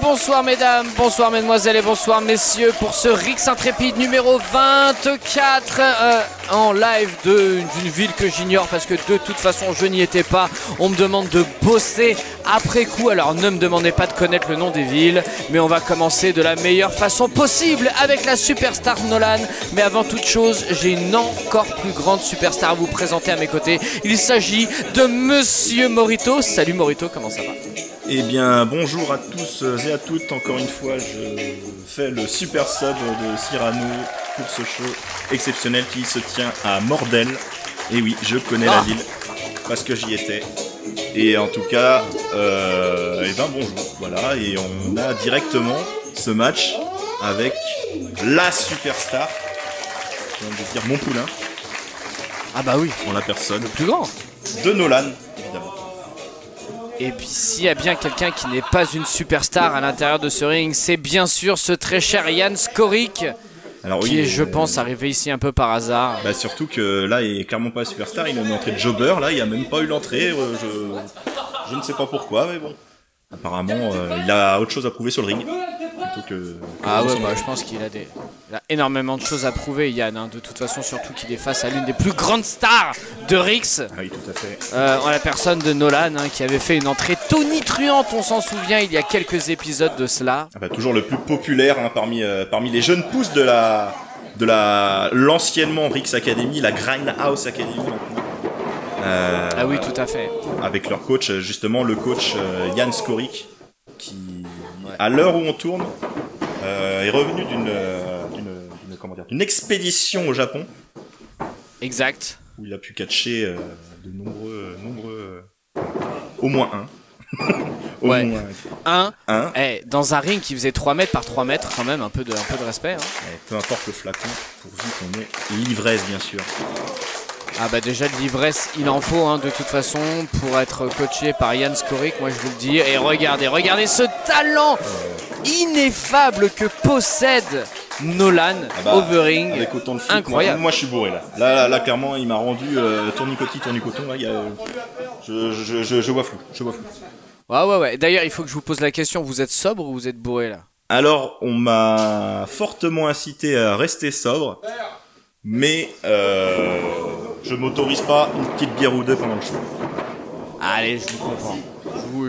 Bonsoir mesdames, bonsoir mesdemoiselles et bonsoir messieurs pour ce Rix Intrépide numéro 24 en live d'une ville que j'ignore parce que de toute façon je n'y étais pas. On me demande de bosser après coup, alors ne me demandez pas de connaître le nom des villes, mais on va commencer de la meilleure façon possible avec la superstar Nolan. Mais avant toute chose, j'ai une encore plus grande superstar à vous présenter à mes côtés. Il s'agit de Monsieur Morito. Salut Morito, comment ça va ? Eh bien, bonjour à tous et à toutes. Encore une fois, je fais le super sub de Cyrano pour ce show exceptionnel qui se tient à Mordel. Et oui, je connais la ville parce que j'y étais. Et en tout cas, eh ben bonjour. Voilà, et on a directement ce match avec la superstar. Je viens de dire mon poulain. Ah bah oui. En la personne. Le plus grand. De Nolan, évidemment. Et puis s'il y a bien quelqu'un qui n'est pas une superstar à l'intérieur de ce ring, c'est bien sûr ce très cher Jan Skoric, qui est, je pense, arrivé ici un peu par hasard. Bah surtout que là, il est clairement pas superstar, il a une entrée de jobber, là, il a même pas eu l'entrée, je ne sais pas pourquoi, mais bon. Apparemment, il a autre chose à prouver sur le ring. Ah ouais, bah je pense qu'il a énormément de choses à prouver, Yann, hein. De toute façon, surtout qu'il est face à l'une des plus grandes stars de Rix. Ah oui, tout à fait. En la personne de Nolan, hein, qui avait fait une entrée tonitruante, on s'en souvient, il y a quelques épisodes de cela. Ah bah, toujours le plus populaire, hein, parmi les jeunes pousses de l'anciennement Rix Academy, la Grindhouse Academy maintenant. Ah oui, tout à fait. Avec leur coach, justement, le coach Jan Skoric, qui, à l'heure où on tourne, est revenu d'une expédition au Japon. Exact. Où il a pu catcher de nombreux, au moins un. Ouais. Un. Dans un ring qui faisait 3 mètres par 3 mètres, quand même, un peu de respect. Hein. Peu importe le flacon, pourvu qu'on ait l'ivresse, bien sûr. Ah bah déjà de l'ivresse il en faut, hein, de toute façon, pour être coaché par Jan Skoric, moi je vous le dis. Et regardez ce talent ineffable que possède Nolan over ring. Avec autant de flip, incroyable. Moi je suis bourré là. Là clairement il m'a rendu tournicoton là, je vois flou. Ouais. D'ailleurs il faut que je vous pose la question, vous êtes sobre ou vous êtes bourré là? Alors on m'a fortement incité à rester sobre. Mais je m'autorise pas une petite bière ou deux pendant le show. Allez, je vous comprends.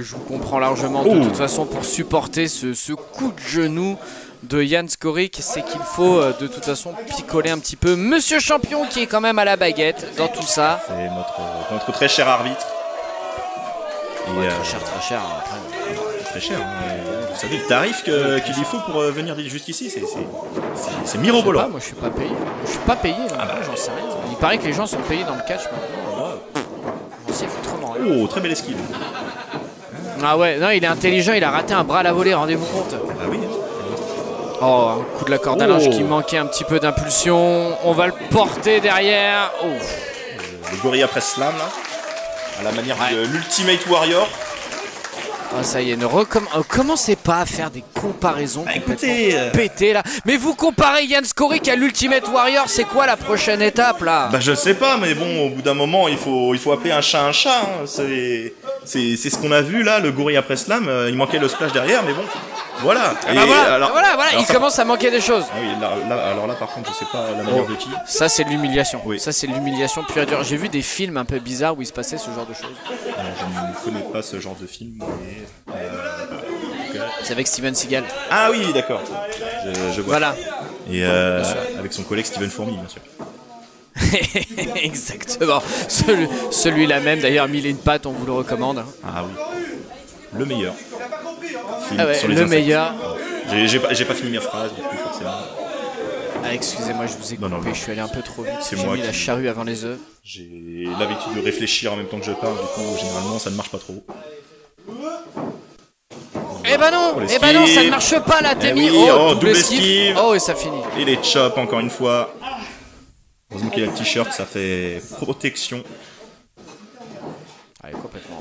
Je vous comprends largement. De toute façon, pour supporter ce coup de genou de Jan Skoric, c'est qu'il faut de toute façon picoler un petit peu Monsieur Champion qui est quand même à la baguette dans tout ça. C'est notre très cher arbitre. Et très cher. Très cher. Vous savez le tarif qu'il lui faut pour venir jusqu'ici, c'est mirobolant. Moi je suis pas payé. J'en sais rien. Il paraît que les gens sont payés dans le catch maintenant. On s'y fout trop rien. Oh, très belle esquive. Ah ouais, non, il est intelligent, il a raté un bras à la volée, rendez-vous compte. Ah oui. Oh, un coup de la corde à linge qui manquait un petit peu d'impulsion. On va le porter derrière. Le Gorilla Press Slam là, à la manière de l'Ultimate Warrior. Ah ça y est, ne commencez pas à faire des comparaisons pétées là. Mais vous comparez Jan Skoric à l'Ultimate Warrior, c'est quoi la prochaine étape là? Bah je sais pas, mais bon, au bout d'un moment, il faut appeler un chat. Hein. C'est ce qu'on a vu là, le Gorilla Press Slam. Il manquait le splash derrière, mais bon, voilà. Voilà, il commence à manquer des choses. Ah oui, alors là par contre, je sais pas la manière de qui. Ça c'est de l'humiliation. Oui. Ça c'est de l'humiliation pure et dure. J'ai vu des films un peu bizarres où il se passait ce genre de choses. Je ne connais pas ce genre de film, mais c'est avec Steven Seagal. Ah oui, d'accord. Je vois. Voilà. Et avec son collègue Steven Fourmi, bien sûr. Exactement. Celui-là même, d'ailleurs, Mille et une pattes, on vous le recommande. Ah oui. Le meilleur. Le meilleur. J'ai pas fini mes phrases, du coup, forcément. excusez-moi, je vous ai coupé, Non, je suis allé un peu trop vite. C'est J'ai moi mis la qui- charrue avant les œufs. J'ai l'habitude de réfléchir en même temps que je parle, du coup, généralement, ça ne marche pas trop. Eh ben non, Oh, eh ben non, ça ne l'esquive. marche pas là, t'es Eh mis. oui, oh, double esquive. esquive. Oh, et ça finit. Et les chops, encore une fois. Heureusement qu'il y a le t-shirt, ça fait protection. Ouais, complètement.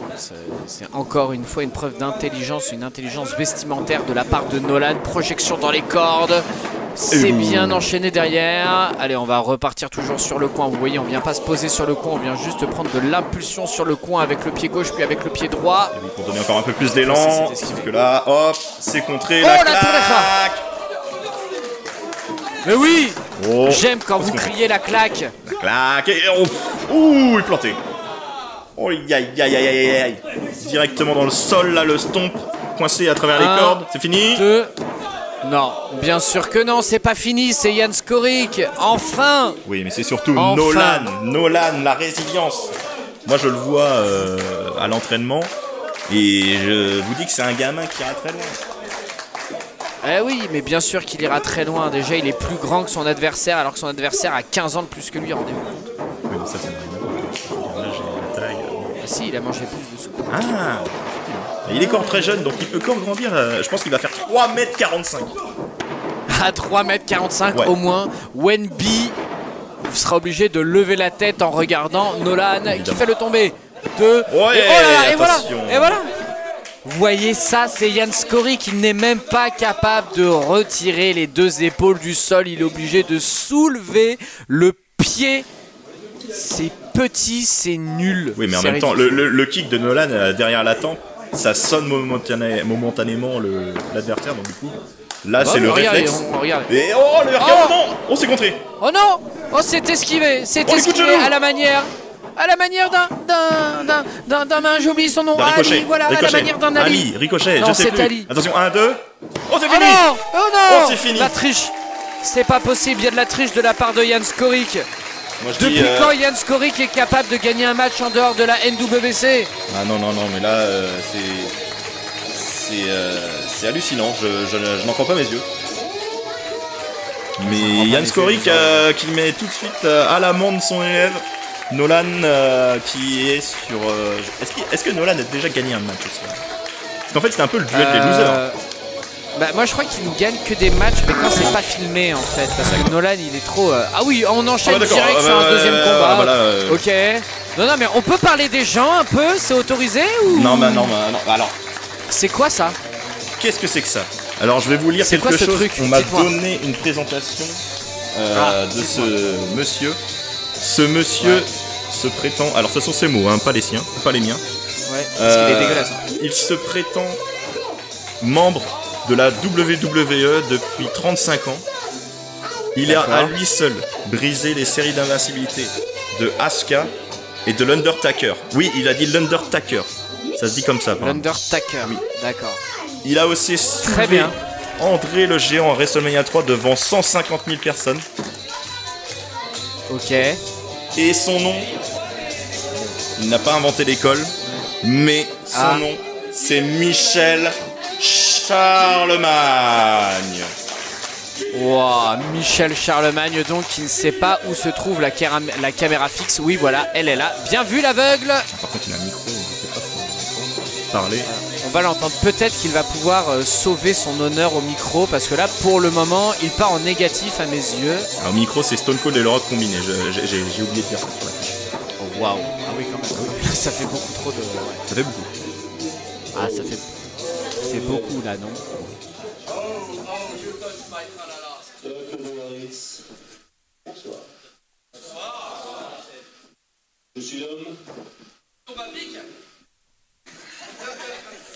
C'est encore une fois une preuve d'intelligence, une intelligence vestimentaire de la part de Nolan. Projection dans les cordes. C'est bien enchaîné derrière. Allez, on va repartir toujours sur le coin. Vous voyez, on vient pas se poser sur le coin, on vient juste prendre de l'impulsion sur le coin avec le pied gauche puis avec le pied droit. Et oui, pour donner encore un peu plus d'élan. Ça, c'était Sauf que là, hop, c'est contré. Oh, la la tour claque. Mais oui, Oh, j'aime quand parce vous qu'on- criez la claque. La claque. Et oh, ouh, il est planté. Oh, aïe, aïe, aïe, aïe, aïe, aïe. Directement dans le sol, là, le stomp. Coincé à travers les Un, cordes. C'est fini. 2. Non, bien sûr que non, c'est pas fini, c'est Jan Skorik. Enfin. Oui, mais c'est surtout Enfin. Nolan, la résilience. Moi, je le vois à l'entraînement. Et je vous dis que c'est un gamin qui ira très loin. Eh oui, mais bien sûr qu'il ira très loin. Déjà, il est plus grand que son adversaire, alors que son adversaire a 15 ans de plus que lui, rendez-vous compte. Oui, mais ça, c'est normal. Là, j'ai la taille. Ah si, il a mangé plus de soupe. Ah, effectivement. Et il est encore très jeune, donc il peut encore grandir. Je pense qu'il va faire 3,45 m. À 3,45 m Ouais. au moins, Wenby sera obligé de lever la tête en regardant Nolan qui Évidemment. fait le tomber. 2. Ouais, et oh là là, et voilà, attention. et voilà. Vous voyez ça, c'est Jan Skorik qui n'est même pas capable de retirer les deux épaules du sol. Il est obligé de soulever le pied. C'est petit, c'est nul. Oui, mais en C'est même temps, ridicule. le kick de Nolan derrière la tempe, ça sonne momentanément l'adversaire, donc du coup, là, Oh, c'est le regardez, réflexe. regardez. Et oh, le regard, Oh. non. Oh, c'est contré. Oh non! Oh, c'est esquivé! C'est Oh, les coups de esquivé genou. à la manière d'un j'ai oublié son nom. D'un ricochet. Ali, voilà, à la Ricochet. manière d'un Ali. Ali, ricochet, Non, je sais c'est plus. Ali. Attention, 1, 2. Oh, c'est Oh fini. non! Oh non! Oh, c'est fini. La triche! C'est pas possible, il y a de la triche de la part de Jan Skorik. Moi, je dis, Depuis quand Jan Skorik est capable de gagner un match en dehors de la NWC? Ah non, non, non, mais là, c'est hallucinant, je n'en crois pas mes yeux. Mais Jan Skorik qui met tout de suite à l'amende son élève, Nolan qui est sur... Est-ce que Nolan a déjà gagné un match aussi? Parce qu'en fait c'était un peu le duel des losers. Bah moi je crois qu'il ne gagne que des matchs mais quand c'est pas filmé en fait parce que Nolan il est trop ah oui on enchaîne Ah bah, d'accord. direct sur un deuxième combat. Voilà, Ok. Non mais on peut parler des gens un peu, c'est autorisé ou non, alors, c'est quoi ça? qu'est-ce que c'est que ça? Alors je vais vous lire C'est quelque quoi ce chose, truc? on m'a Dites-moi. donné une présentation de dites-moi. ce monsieur. Ce monsieur Ouais. se prétend, alors ce sont ses mots, hein, pas les siens, pas les miens. Ouais, parce qu'il est dégueulasse. Hein. Il se prétend membre de la WWE depuis 35 ans. Il a à D'accord. lui seul brisé les séries d'invincibilité de Asuka et de l'Undertaker. Oui, il a dit l'Undertaker. Ça se dit comme ça. pardon. L'Undertaker. Oui. D'accord. Il a aussi soulevé bien. André le Géant à WrestleMania 3 devant 150 000 personnes. Ok. Et son nom, il n'a pas inventé l'école, mais son nom, c'est Michel Charlemagne. Wow, Michel Charlemagne donc qui ne sait pas où se trouve la caméra fixe. Oui voilà, elle est là. Bien vu l'aveugle. Par contre, il a un micro, je sais pas si on va parler. On va l'entendre. Peut-être qu'il va pouvoir sauver son honneur au micro parce que là pour le moment il part en négatif à mes yeux. Alors, au micro, c'est Stone Cold et le Rock combiné. J'ai oublié de dire ça sur la fiche. Oh waouh. Ah oui quand même. Ça fait beaucoup trop de... ouais. Ça fait beaucoup. Ah ça fait... C'est beaucoup là non? Je suis l'homme.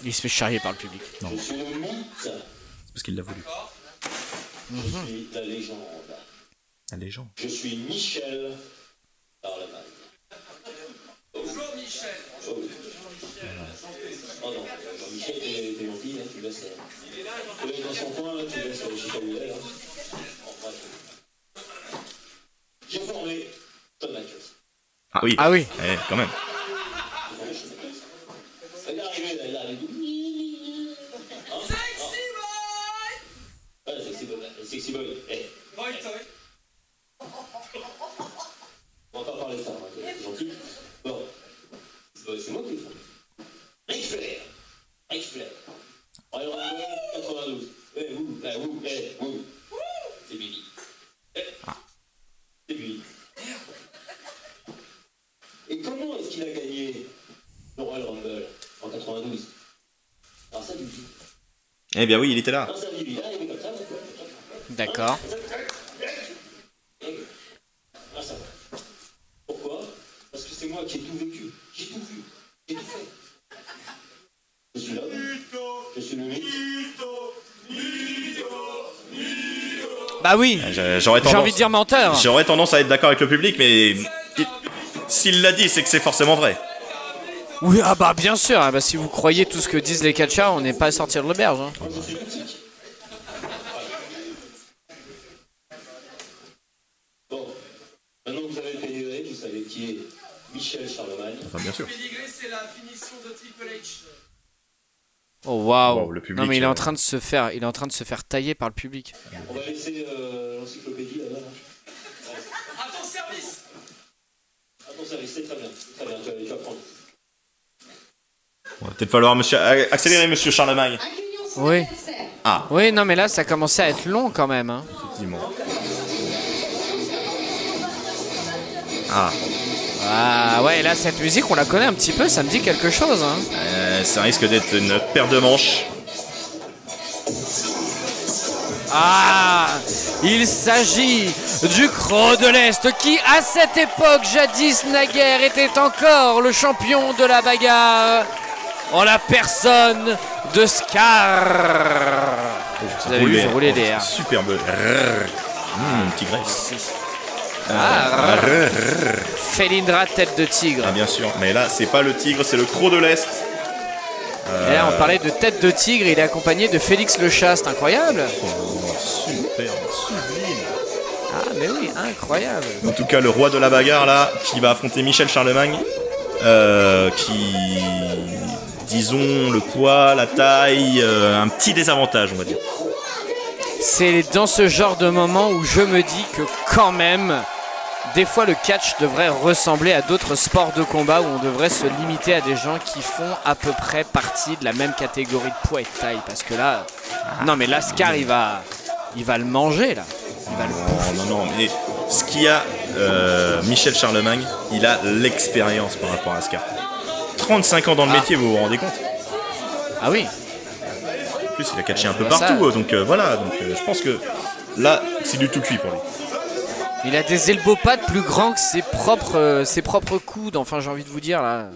Il se fait charrier par le public. Non, Je suis le mythe. c'est parce qu'il l'a voulu. Je suis la légende. La légende. Je suis Michel Charlemagne. Bonjour Michel. Oh oui. Oh non, Jean-Michel, t'es gentil, hein, tu laisses. Tu laisses dans son coin, là, tu laisses Chicago, là. Enfin, j'ai formé Tom Michaels. Ah oui. Ah oui. Eh, quand même. Elle est arrivée, là, elle dit. Sexy boy. Ah, sexy boy. Eh. Boy toy. comment est-ce qu'il a gagné le Royal Rumble en 92? Alors ça, du tout. Eh bien oui, il était là. Dans sa vie, il est comme ça. D'accord. Ah, ça va. Pourquoi? Parce que c'est moi qui ai tout vécu. J'ai tout vu. J'ai tout fait. Je suis là. Je suis le mythe. Bah oui, J'aurais j'ai envie de dire menteur. J'aurais tendance à être d'accord avec le public, mais s'il l'a dit, c'est que c'est forcément vrai. Oui, ah bah bien sûr, ah bah, si vous croyez tout ce que disent les catcheurs, on n'est pas à sortir de l'auberge. Hein. Bon, maintenant que vous avez pénétré, vous savez qui est Michel Charlemagne. Enfin, bien sûr. C'est la finition de Triple H. Oh waouh. Wow, le public, Non mais il est en train de se faire, tailler par le public. On va laisser l'encyclopédie là-bas. À ton service. À ton service, c'est très bien. Très bien, tu vas prendre. On va peut-être falloir accélérer, monsieur Charlemagne. Oui. Ah, Oui, non mais là ça commençait à être long quand même. Hein. effectivement. Ah, Ah ouais, là cette musique on la connaît un petit peu, ça me dit quelque chose. Hein. ça risque d'être une paire de manches. Ah, il s'agit du Croc de l'Est qui, à cette époque, jadis naguère, était encore le champion de la bagarre en la personne de Scar. Vous avez vu, j'ai roulé des airs. Superbe. Petit graisse. Felindra tête de tigre. Ah, bien sûr. Mais là, c'est pas le tigre, c'est le Croc de l'Est. Et là, on parlait de tête de tigre, il est accompagné de Félix le Chat, c'est incroyable. Oh, superbe, sublime. Ah, mais oui, incroyable. En tout cas, le roi de la bagarre, là, qui va affronter Michel Charlemagne, qui, disons, le poids, la taille, un petit désavantage, on va dire. C'est dans ce genre de moment où je me dis que quand même, des fois le catch devrait ressembler à d'autres sports de combat où on devrait se limiter à des gens qui font à peu près partie de la même catégorie de poids et de taille. Parce que là, non mais là Scar il va le manger là. Il va le bouffer. Non, mais ce qu'il y a, Michel Charlemagne, il a l'expérience par rapport à Scar. 35 ans dans le métier, vous vous rendez compte? Ah oui. En plus, il a catché un peu Ça. partout, donc voilà. Donc, je pense que là, c'est du tout cuit pour lui. Il a des elbow pads plus grands que ses propres coudes. Enfin, j'ai envie de vous dire là.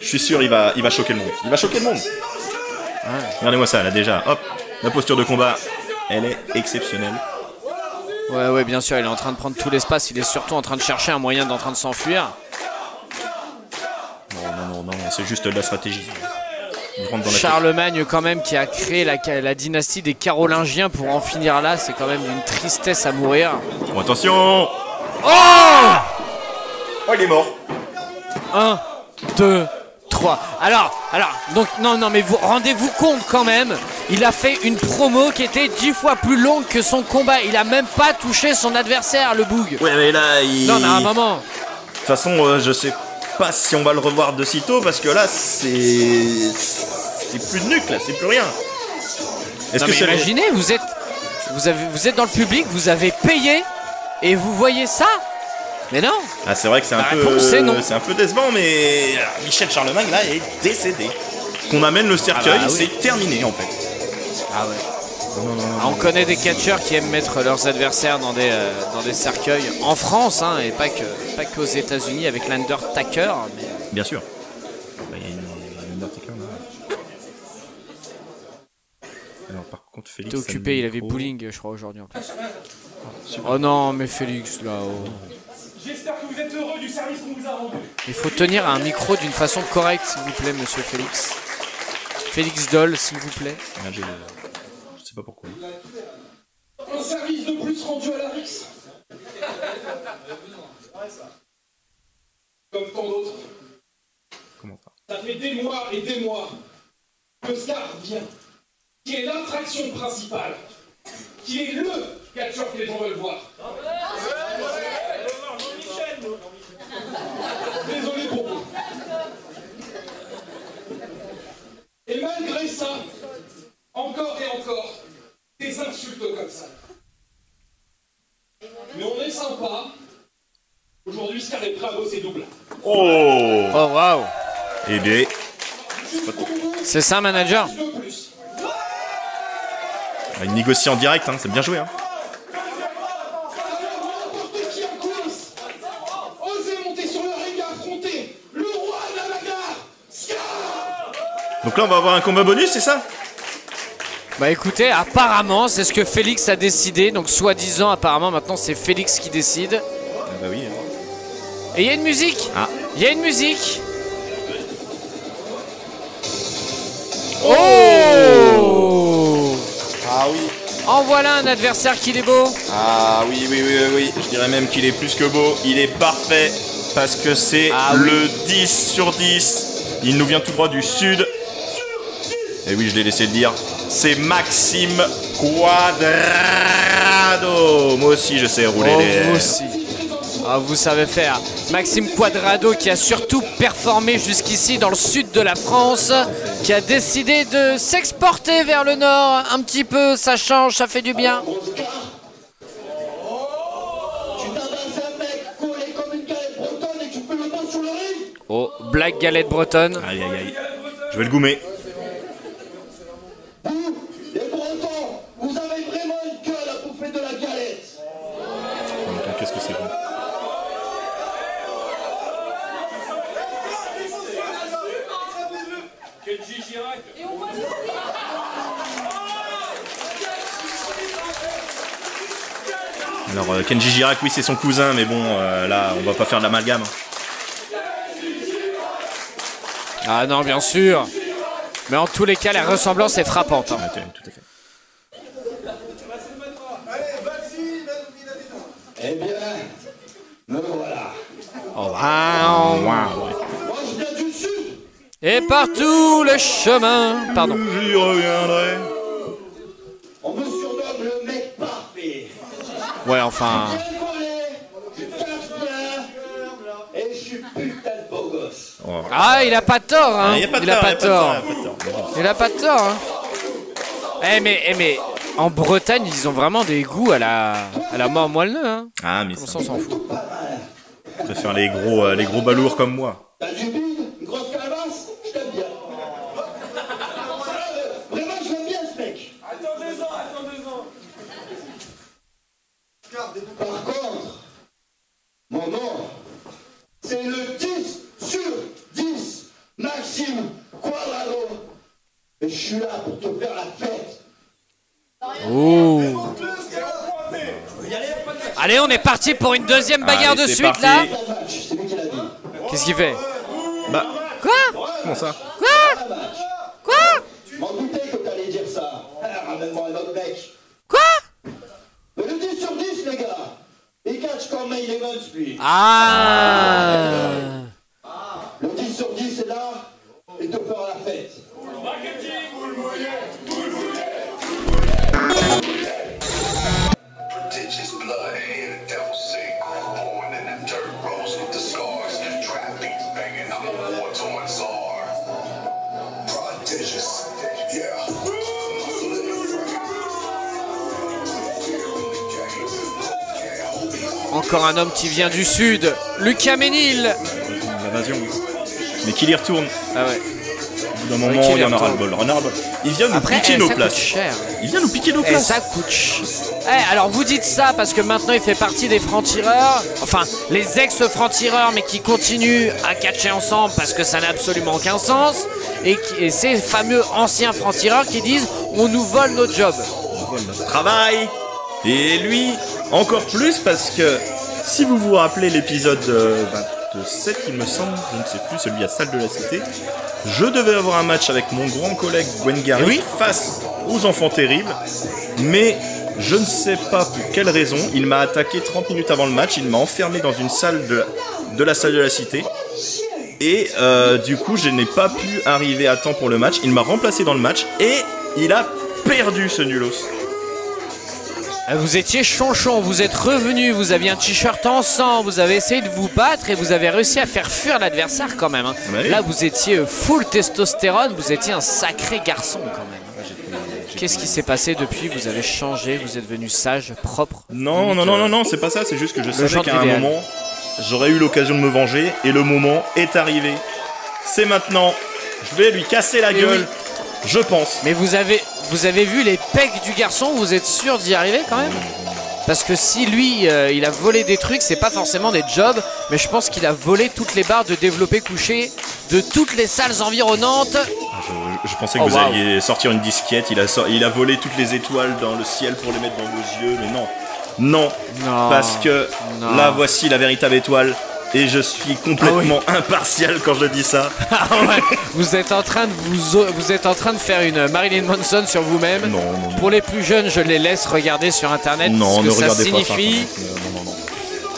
Je suis sûr, il va choquer le monde. Il va choquer le monde. Ouais. Regardez-moi ça, là déjà. Hop, la posture de combat, elle est exceptionnelle. Ouais, bien sûr, il est en train de prendre tout l'espace. Il est surtout en train de chercher un moyen d'en train de s'enfuir. Non, c'est juste de la stratégie. Il rentre dans la Charlemagne quand même qui a créé la dynastie des Carolingiens pour en finir là, c'est quand même d'une tristesse à mourir. Oh, attention. Oh, Oh, il est mort. 1, 2, 3. Alors, donc non mais vous rendez-vous compte quand même, il a fait une promo qui était 10 fois plus longue que son combat. Il a même pas touché son adversaire, le Boog. Ouais, mais là, il... Non mais à un moment. De toute façon, je sais pas si on va le revoir de sitôt, parce que là, c'est plus de nuque, là, c'est plus rien. Non, mais imaginez, vous êtes dans le public, vous avez payé et vous voyez ça? Mais non. Ah, c'est vrai que c'est un peu décevant, mais Michel Charlemagne là est décédé. Qu'on amène le cercueil, oui. c'est terminé en fait. Ah ouais. Ah, on connaît des catcheurs qui aiment mettre leurs adversaires dans des cercueils en France, hein, et pas qu'aux États-Unis avec l'Undertaker. Mais... Bien sûr. Il y a une Undertaker là. Alors par contre Félix. T'es occupé, il avait bowling, je crois, aujourd'hui en plus. Oh non, mais Félix là. Oh. J'espère que vous êtes heureux du service qu'on vous a rendu. Il faut tenir un micro d'une façon correcte, s'il vous plaît, monsieur Félix. Félix Doll, s'il vous plaît. Je sais pas pourquoi. Un service de plus rendu à la RIX. Comme tant d'autres. Comment ça? Ça fait des mois et des mois que Scar vient, qui est l'attraction principale, qui est le catcheur que les gens veulent voir. Désolé pour vous. Et malgré ça, encore et encore, des insultes comme ça. Mais on est sympa. Aujourd'hui, Scar est prêt. travaux, c'est double. Oh. Oh waouh. Eh bien, C'est ça, manager? De plus. il négocie en direct, hein. C'est bien joué. Hein. N'importe qui en coulisses. Osez monter sur le ring et affronter le roi de la bagarre. Scar. Donc là, on va avoir un combat bonus, c'est ça? Bah écoutez, apparemment, c'est ce que Félix a décidé. Donc soi-disant, apparemment, maintenant c'est Félix qui décide. Ah bah oui. Hein. Et il y a une musique. Ah. Il y a une musique. Oh. Ah oui. En voilà un adversaire qui est beau. Ah oui. Je dirais même qu'il est plus que beau. Il est parfait parce que c'est le 10 sur 10. Il nous vient tout droit du sud. Et oui, je l'ai laissé le dire. C'est Maxime Cuadrado. Moi aussi, je sais rouler les... Vous aussi. Ah, vous savez faire. Maxime Cuadrado qui a surtout performé jusqu'ici dans le sud de la France, qui a décidé de s'exporter vers le nord un petit peu. Ça change, ça fait du bien. Tu tabasses un mec collé comme une galette bretonne et tu peux le battre sur le ring. Oh, black galette bretonne. Aïe, aïe, aïe. Je vais le goumer. Vous, les Bretons, vous avez vraiment une gueule à bouffer de la galette. Qu'est-ce que c'est bon. Alors Kenji Girac, oui c'est son cousin, mais bon là on va pas faire de l'amalgame. Ah non, bien sûr. Mais en tous les cas, la ressemblance est frappante. Hein. Tout à fait. Eh bien, me voilà. Oh, wow. Moi, je viens du sud. Et partout le chemin. Pardon. J'y reviendrai. On me surnomme le mec parfait. Ouais, enfin. Bien collé, je cache bien, et je suis putain de beau gosse. Oh. Ah, il a pas tort, hein. Il a pas de Il a pas tort. tort. Il a pas tort, hein. Mais en Bretagne, ils ont vraiment des goûts à la mort moelleux, hein. Ah mais Comme ça, ça, on s'en fout. on préfère les gros balourds comme moi. T'as du bide, une grosse calebasse, je t'aime bien. Vraiment, je l'aime bien ce mec. Attendez-en. Par contre, mon nom, c'est le 10 sur 10, Maxime Cuadrado. Et je suis là pour te faire la fête. Oh. Allez, on est parti pour une deuxième bagarre Allez, de c'est suite, parti. là. C'est lui qui l'a dit. Qu'est-ce qu'il fait? Bah, Quoi? comment ça? M'en doutais que t'allais dire ça. Ramène-moi un autre mec. Quoi? Mais le 10 sur 10, les gars. Il catch quand May Evans, lui. Ah. Le 10 sur 10 est là. Et te fera la fête. Ditches blood, head of devil sick. Born in the dirt roads with the scars. Trap beats banging, I'm a war-torn czar. Prodigious, yeah. Muscle in the frame. Encore un homme qui vient du sud, Lucas Ménil. L'invasion. Mais qu'il y retourne. Ah ouais. Au bout d'un moment, il y en aura le bol. Il vient nous piquer nos ça places. coûte cher. Il vient nous piquer nos Et places. ça coûte cher. Alors vous dites ça parce que maintenant il fait partie des francs-tireurs, enfin les ex-francs-tireurs mais qui continuent à catcher ensemble parce que ça n'a absolument aucun sens, et ces fameux anciens francs-tireurs qui disent on nous vole notre job. On vole notre travail. Et lui, encore plus parce que si vous vous rappelez l'épisode 27, il me semble, je ne sais plus, celui à Salle de la Cité, je devais avoir un match avec mon grand collègue Gwen Gary face aux enfants terribles, mais je ne sais pas pour quelle raison, il m'a attaqué 30 minutes avant le match, il m'a enfermé dans une salle de la Salle de la Cité, et du coup je n'ai pas pu arriver à temps pour le match, il m'a remplacé dans le match, et il a perdu ce nulos. Vous étiez chonchon, vous êtes revenus, vous aviez un t-shirt ensemble, vous avez essayé de vous battre et vous avez réussi à faire fuir l'adversaire quand même. Hein. Oui. Là vous étiez full testostérone, vous étiez un sacré garçon quand même. Qu'est-ce qui s'est passé depuis? Vous avez changé, vous êtes devenu sage, propre? Non, c'est pas ça, c'est juste que je savais genre qu'à un idéal. moment, j'aurais eu l'occasion de me venger et le moment est arrivé. C'est maintenant. Je vais lui casser la gueule, je pense. Mais vous avez vu les pecs du garçon, vous êtes sûr d'y arriver quand même? Parce que si lui, il a volé des trucs, c'est pas forcément des jobs, mais je pense qu'il a volé toutes les barres de développé couché de toutes les salles environnantes. Je pensais que vous alliez sortir une disquette, il a volé toutes les étoiles dans le ciel pour les mettre dans vos yeux, mais non. Non, parce que là voici la véritable étoile. Et je suis complètement impartial quand je dis ça. Vous êtes en train de faire une Marilyn Manson sur vous-même. Non. Pour les plus jeunes, je les laisse regarder sur internet. Non, ce ne que ça regardez signifie. pas ça. Non.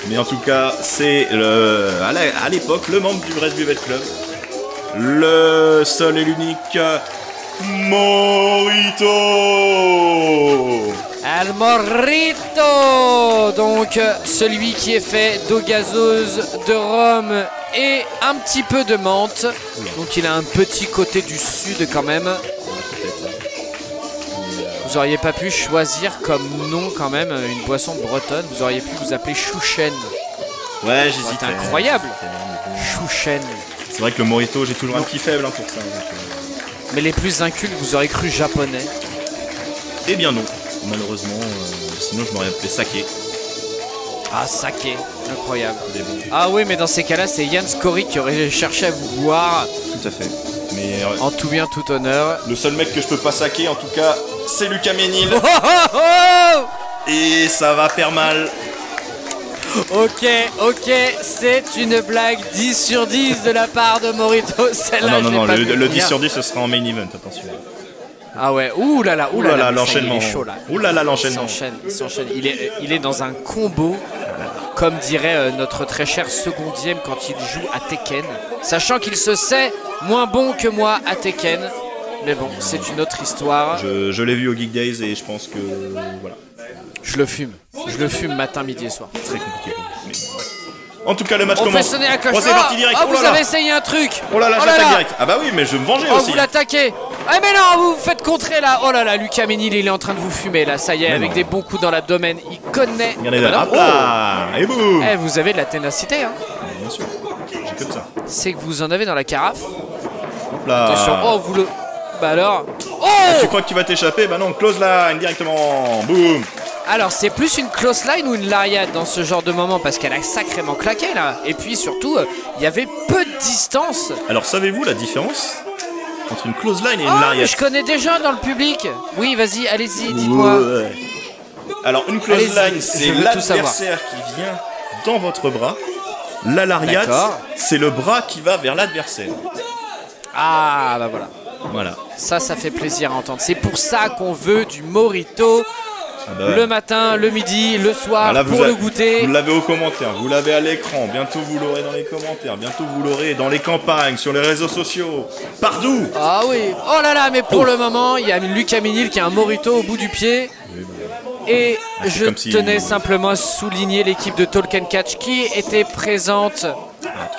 Mais en tout cas, c'est à l'époque le membre du Brest Buvette Club, le seul et l'unique Morito. El Morito, donc celui qui est fait d'eau gazeuse, de rhum et un petit peu de menthe. Donc il a un petit côté du sud quand même. Vous auriez pas pu choisir comme nom quand même une boisson bretonne. Vous auriez pu vous appeler Chouchen. Ouais, j'hésite. C'est incroyable. Chouchen. C'est vrai que le Morito, j'ai toujours un petit faible pour ça. Mais les plus incultes, vous aurez cru japonais. Eh bien non. Malheureusement, sinon je m'aurais appelé Saké. Ah, Saké, incroyable. Ah oui, mais dans ces cas-là, c'est Yann Scory qui aurait cherché à vous boire. Tout à fait. Mais en tout bien, tout honneur. Le seul mec que je peux pas saquer, en tout cas, c'est Lucas Ménil. Et ça va faire mal. Ok, c'est une blague 10 sur 10 de la part de Morito. Celle-là, non, le 10 sur 10, ce sera en main event, attention. Ah ouais, ouh là là, l'enchaînement. Ouh là là, l'enchaînement. Il s'enchaîne. Il est dans un combo, comme dirait notre très cher secondième quand il joue à Tekken. Sachant qu'il se sait moins bon que moi à Tekken. Mais bon, c'est une autre histoire. Je l'ai vu au Geek Days et je pense que voilà. Je le fume matin, midi et soir. Très compliqué pour vous. Mais... En tout cas, le match on commence. Fait sonner la cloche. C'est parti direct. Vous avez essayé un truc. Oh là là, j'attaque direct. Ah bah oui, mais je vais me venger aussi. Vous l'attaquez. Ah mais non, vous vous faites contrer là. Oh là là, Lucas Ménil, il est en train de vous fumer là. Ça y est, avec des bons coups dans l'abdomen. Il connaît. Regardez là. Hop là. Et boum. Vous avez de la ténacité, hein. Bien sûr. J'ai que de ça. C'est que vous en avez dans la carafe. Hop là. Attention. Vous le. Bah alors. Tu crois que tu vas t'échapper? Bah non, close line directement. Boum. Alors c'est plus une close line ou une lariat dans ce genre de moment parce qu'elle a sacrément claqué là. Et puis surtout, il y avait peu de distance. Alors savez-vous la différence entre une close line et une lariat? Je connais déjà dans le public. Oui, vas-y, allez-y, dites-moi. Ouais. Alors une close line, c'est l'adversaire qui vient dans votre bras. La lariat, c'est le bras qui va vers l'adversaire. Ah bah voilà. Voilà. Ça fait plaisir à entendre. C'est pour ça qu'on veut du Morito. Le matin, le midi, le soir, pour le goûter. Vous l'avez aux commentaires, vous l'avez à l'écran, bientôt vous l'aurez dans les commentaires, bientôt vous l'aurez dans les campagnes, sur les réseaux sociaux, partout. Ah oui, oh là là, mais pour le moment, il y a Lucas Ménil qui a un Morito au bout du pied. Et je tenais simplement à souligner l'équipe de Tolkien Catch qui était présente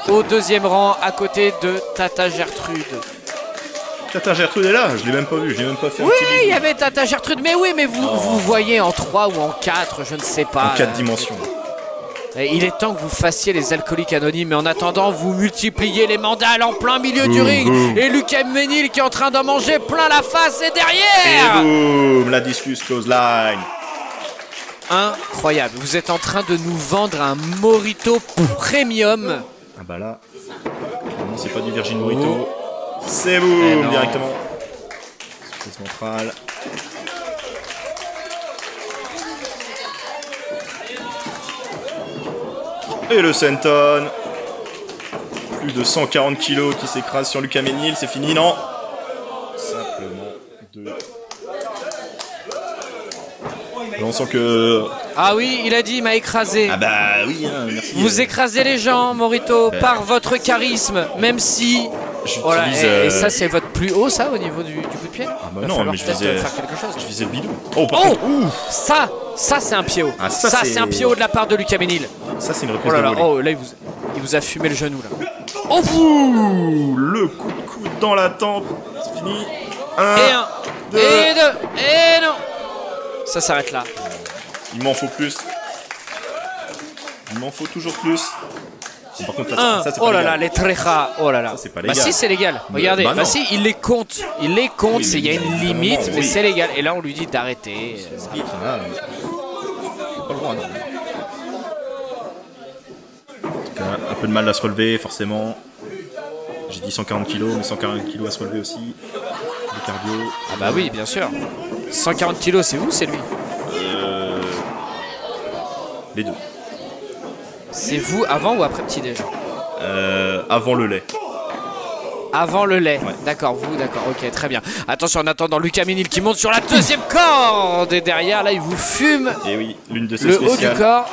au deuxième rang à côté de Tata Gertrude. Tata Gertrude est là, je l'ai même pas vu, je l'ai même pas fait. Oui, il y avait Tata Gertrude, mais oui, mais vous voyez en 3 ou en 4, je ne sais pas. En 4 dimensions. Il est temps que vous fassiez les alcooliques anonymes, mais en attendant, vous multipliez les mandales en plein milieu du ring. Et Lucas Ménil qui est en train d'en manger plein la face et derrière. Et boum, la discus close line. Incroyable, vous êtes en train de nous vendre un Morito premium. Ah bah là, c'est pas du Virgin Morito. C'est boum, directement. Surprise ventrale. Et le senton. Plus de 140 kilos qui s'écrase sur Lucas Ménil, c'est fini, non? Simplement 2. Là, on sent que... Ah oui, il a dit, il m'a écrasé. Ah bah oui, hein, merci. Vous écrasez les gens, Morito, par votre charisme, même si... Voilà, et ça, c'est votre plus haut, ça, au niveau du coup de pied? Ah bah non, mais je visais... faire quelque chose. Je visais le bidon. Oh, par contre, ça c'est un pied haut. Ah, ça c'est un pied haut de la part de Lucas Ménil. Ça, c'est une reprise de volée. Oh là, il vous a fumé le genou, là. Le coup de coude dans la tempe. C'est fini. 1, et 2, et non. Ça s'arrête là. Il m'en faut plus. Il m'en faut toujours plus. Bon, par contre, Un. ça c'est Oh pas là légal. là, les trejas. Oh là là. Ça, c'est pas Bah légal. si, c'est légal. Regardez. bah Bah, non. si, il les compte. Il les compte. Oui, Il y a mais une évidemment, limite, mais oui. c'est légal. Et là, on lui dit d'arrêter. Voilà. Pas le droit, non. En tout cas, un peu de mal à se relever, forcément. J'ai dit 140 kg, mais 140 kg à se relever aussi. Du cardio. Ah bah oui, bien sûr. 140 kilos, c'est vous, c'est lui. Les deux. C'est vous avant ou après petit déj? Avant le lait. Avant le lait. Ouais. D'accord, vous, d'accord, ok, très bien. Attention, en attendant, Lucas Ménil qui monte sur la deuxième corde. Et derrière, là, il vous fume Et oui, l'une de ses le haut du spéciales. corps.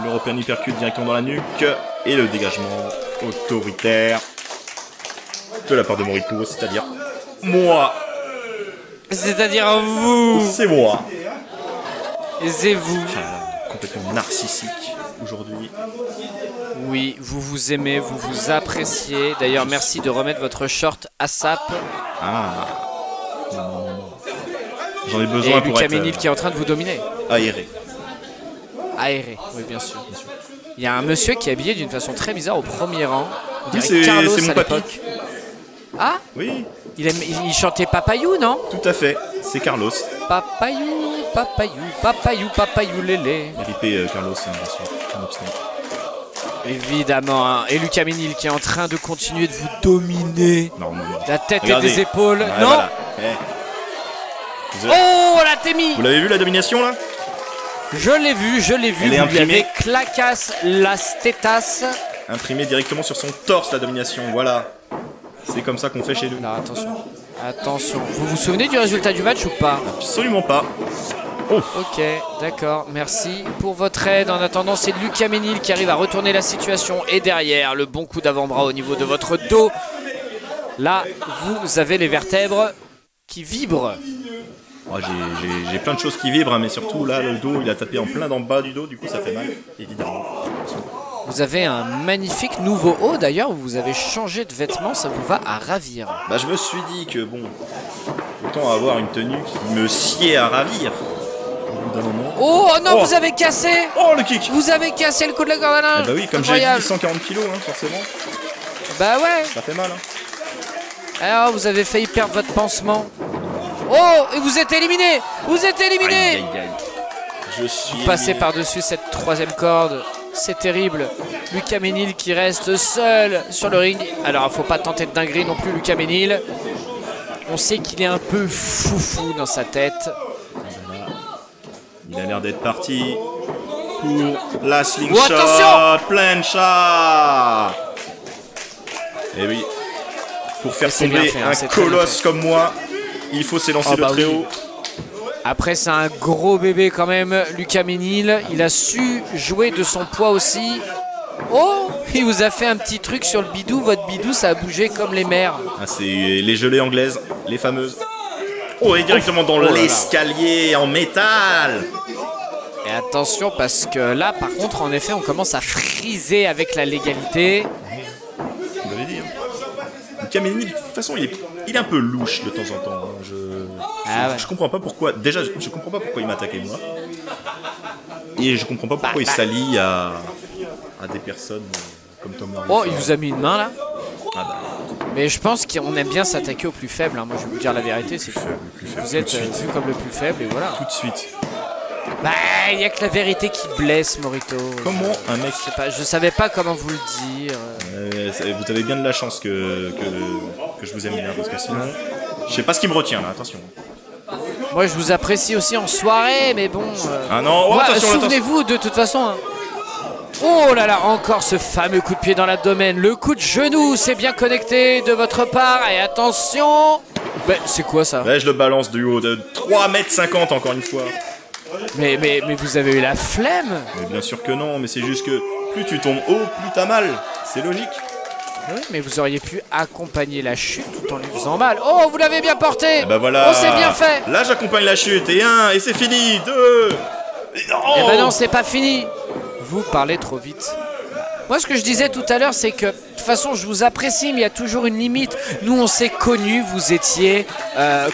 L'European Hypercute directement dans la nuque. Et le dégagement autoritaire de la part de Morito, c'est-à-dire moi. C'est-à-dire vous. C'est moi. C'est vous. Complètement narcissique aujourd'hui. Oui, vous vous aimez, vous vous appréciez. D'ailleurs, merci de remettre votre short à sap. Ah. Non. J'en ai Et besoin pour Lucas être Ménil qui est en train de vous dominer. aéré. Aéré, oui, bien sûr. Il y a un monsieur qui est habillé d'une façon très bizarre au premier rang. On Oui, dirait c'est Carlos mon à papy. l'époque. Ah, Oui, il chantait Papayou, non? tout à fait. C'est Carlos. Papayou, papayou, papayou, papayou, lélé. RIP Carlos, hein, bien sûr. Nonobstant. Évidemment, hein. Et Lucas Ménil qui est en train de continuer de vous dominer. Non. La tête Regardez. et des épaules. Ouais, Non. voilà. Vous, Oh, la Témi. vous l'avez vu la domination là? Je l'ai vu, je l'ai vu. Elle est Vous lui imprimée. avez clacasse las tetas. Imprimé directement sur son torse la domination, voilà. C'est comme ça qu'on fait chez nous. Alors attention, attention. Vous vous souvenez du résultat du match ou pas? Absolument pas. Oh. Ok, d'accord, merci pour votre aide. En attendant, c'est Lucas Ménil qui arrive à retourner la situation. Et derrière, le bon coup d'avant-bras au niveau de votre dos. Là, vous avez les vertèbres qui vibrent. Oh, j'ai plein de choses qui vibrent, hein, mais surtout là, le dos, il a tapé en plein d'en bas du dos, du coup ça fait mal, évidemment. Vous avez un magnifique nouveau haut d'ailleurs. Vous avez changé de vêtements, ça vous va à ravir. Bah je me suis dit que bon, autant avoir une tenue qui me sied à ravir. Au bout d'un moment. Oh non, Oh. vous avez cassé. Oh le kick. Vous avez cassé le coup de la corde à linge. Bah oui, comme j'ai Incroyable. dit, 140 kilos, hein, forcément, Bah ouais. ça fait mal. Hein. Alors vous avez failli perdre votre pansement. Oh, et vous êtes éliminé. Vous êtes éliminé. Aïe, aïe, aïe. Je suis Passer éliminé. par-dessus cette troisième corde, c'est terrible. Lucas Ménil qui reste seul sur le ring. Alors, il faut pas tenter de dinguerie non plus, Lucas Ménil. On sait qu'il est un peu foufou dans sa tête. Il a l'air d'être parti pour la slingshot, Oh, attention. plancha. Et oui, pour faire C'est bien tomber fait, hein, un c'est très bien colosse fait. comme moi, il faut s'élancer Oh, de bah très oui. haut. Après, c'est un gros bébé quand même, Lucas Ménil. Il a su jouer de son poids aussi. Oh, il vous a fait un petit truc sur le bidou. Votre bidou, ça a bougé comme les mers. Ah, c'est les gelées anglaises, les fameuses. Oh, et directement dans là là. l'escalier en métal. Et attention parce que là, par contre, en effet, on commence à friser avec la légalité. Vous l'avez dit. Lucas Ménil, de toute façon, il est un peu louche de temps en temps. Hein. Ah ouais. Je comprends pas pourquoi. Déjà, je comprends pas pourquoi il m'a attaqué moi. Et je comprends pas pourquoi il s'allie à des personnes comme Tom Hardy. Oh, il vous a mis une main là. Ah bah, Mais je pense qu'on aime bien s'attaquer au plus faible. Hein. Moi, je vais vous dire la vérité, c'est que plus faible, vous tout êtes de suite. vu comme le plus faible et voilà. Tout de suite. Bah, il y a que la vérité qui blesse, Morito. Comment un mec. Je savais pas comment vous le dire. Vous avez bien de la chance que je vous aime bien, parce que sinon. Je sais pas ce qui me retient là, attention. Moi, je vous apprécie aussi en soirée, mais bon. Ah non, oh, moi, attention, attention. souvenez-vous de toute façon. Hein. Oh là là, encore ce fameux coup de pied dans l'abdomen. Le coup de genou, c'est bien connecté de votre part. Et attention. Bah, c'est quoi ça? Ouais, je le balance du haut de 3,50 m encore une fois. Mais vous avez eu la flemme. Mais bien sûr que non, mais c'est juste que plus tu tombes haut, plus t'as mal. C'est logique. Oui, mais vous auriez pu accompagner la chute tout en lui faisant mal. Oh, vous l'avez bien porté. Et bah voilà. Oh, c'est bien fait. Là, j'accompagne la chute. Et 1, et c'est fini. 2. Eh ben non, c'est pas fini. Vous parlez trop vite. Moi, ce que je disais tout à l'heure, c'est que de toute façon, je vous apprécie, mais il y a toujours une limite. Nous, on s'est connus, vous étiez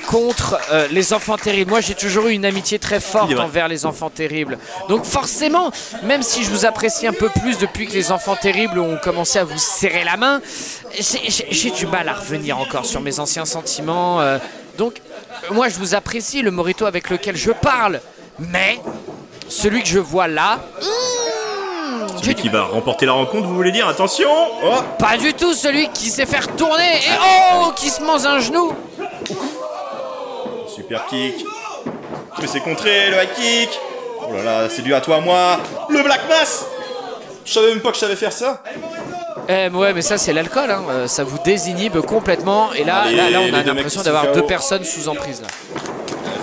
contre les enfants terribles. Moi, j'ai toujours eu une amitié très forte envers les enfants terribles. Donc forcément, même si je vous apprécie un peu plus depuis que les enfants terribles ont commencé à vous serrer la main, j'ai du mal à revenir encore sur mes anciens sentiments. Donc, moi, je vous apprécie, le Morito avec lequel je parle, mais celui que je vois là... Celui qui va remporter la rencontre, vous voulez dire? Attention! Oh. Pas du tout, celui qui sait faire tourner et qui se mange un genou. Super kick. Je sais contrer le high kick. Oh là là, c'est dû à toi, moi. Le Black Mass. Je savais même pas que je savais faire ça. Ouais, mais ça c'est l'alcool, hein. Ça vous désinhibe complètement. Et là, là on a l'impression d'avoir deux personnes sous emprise là.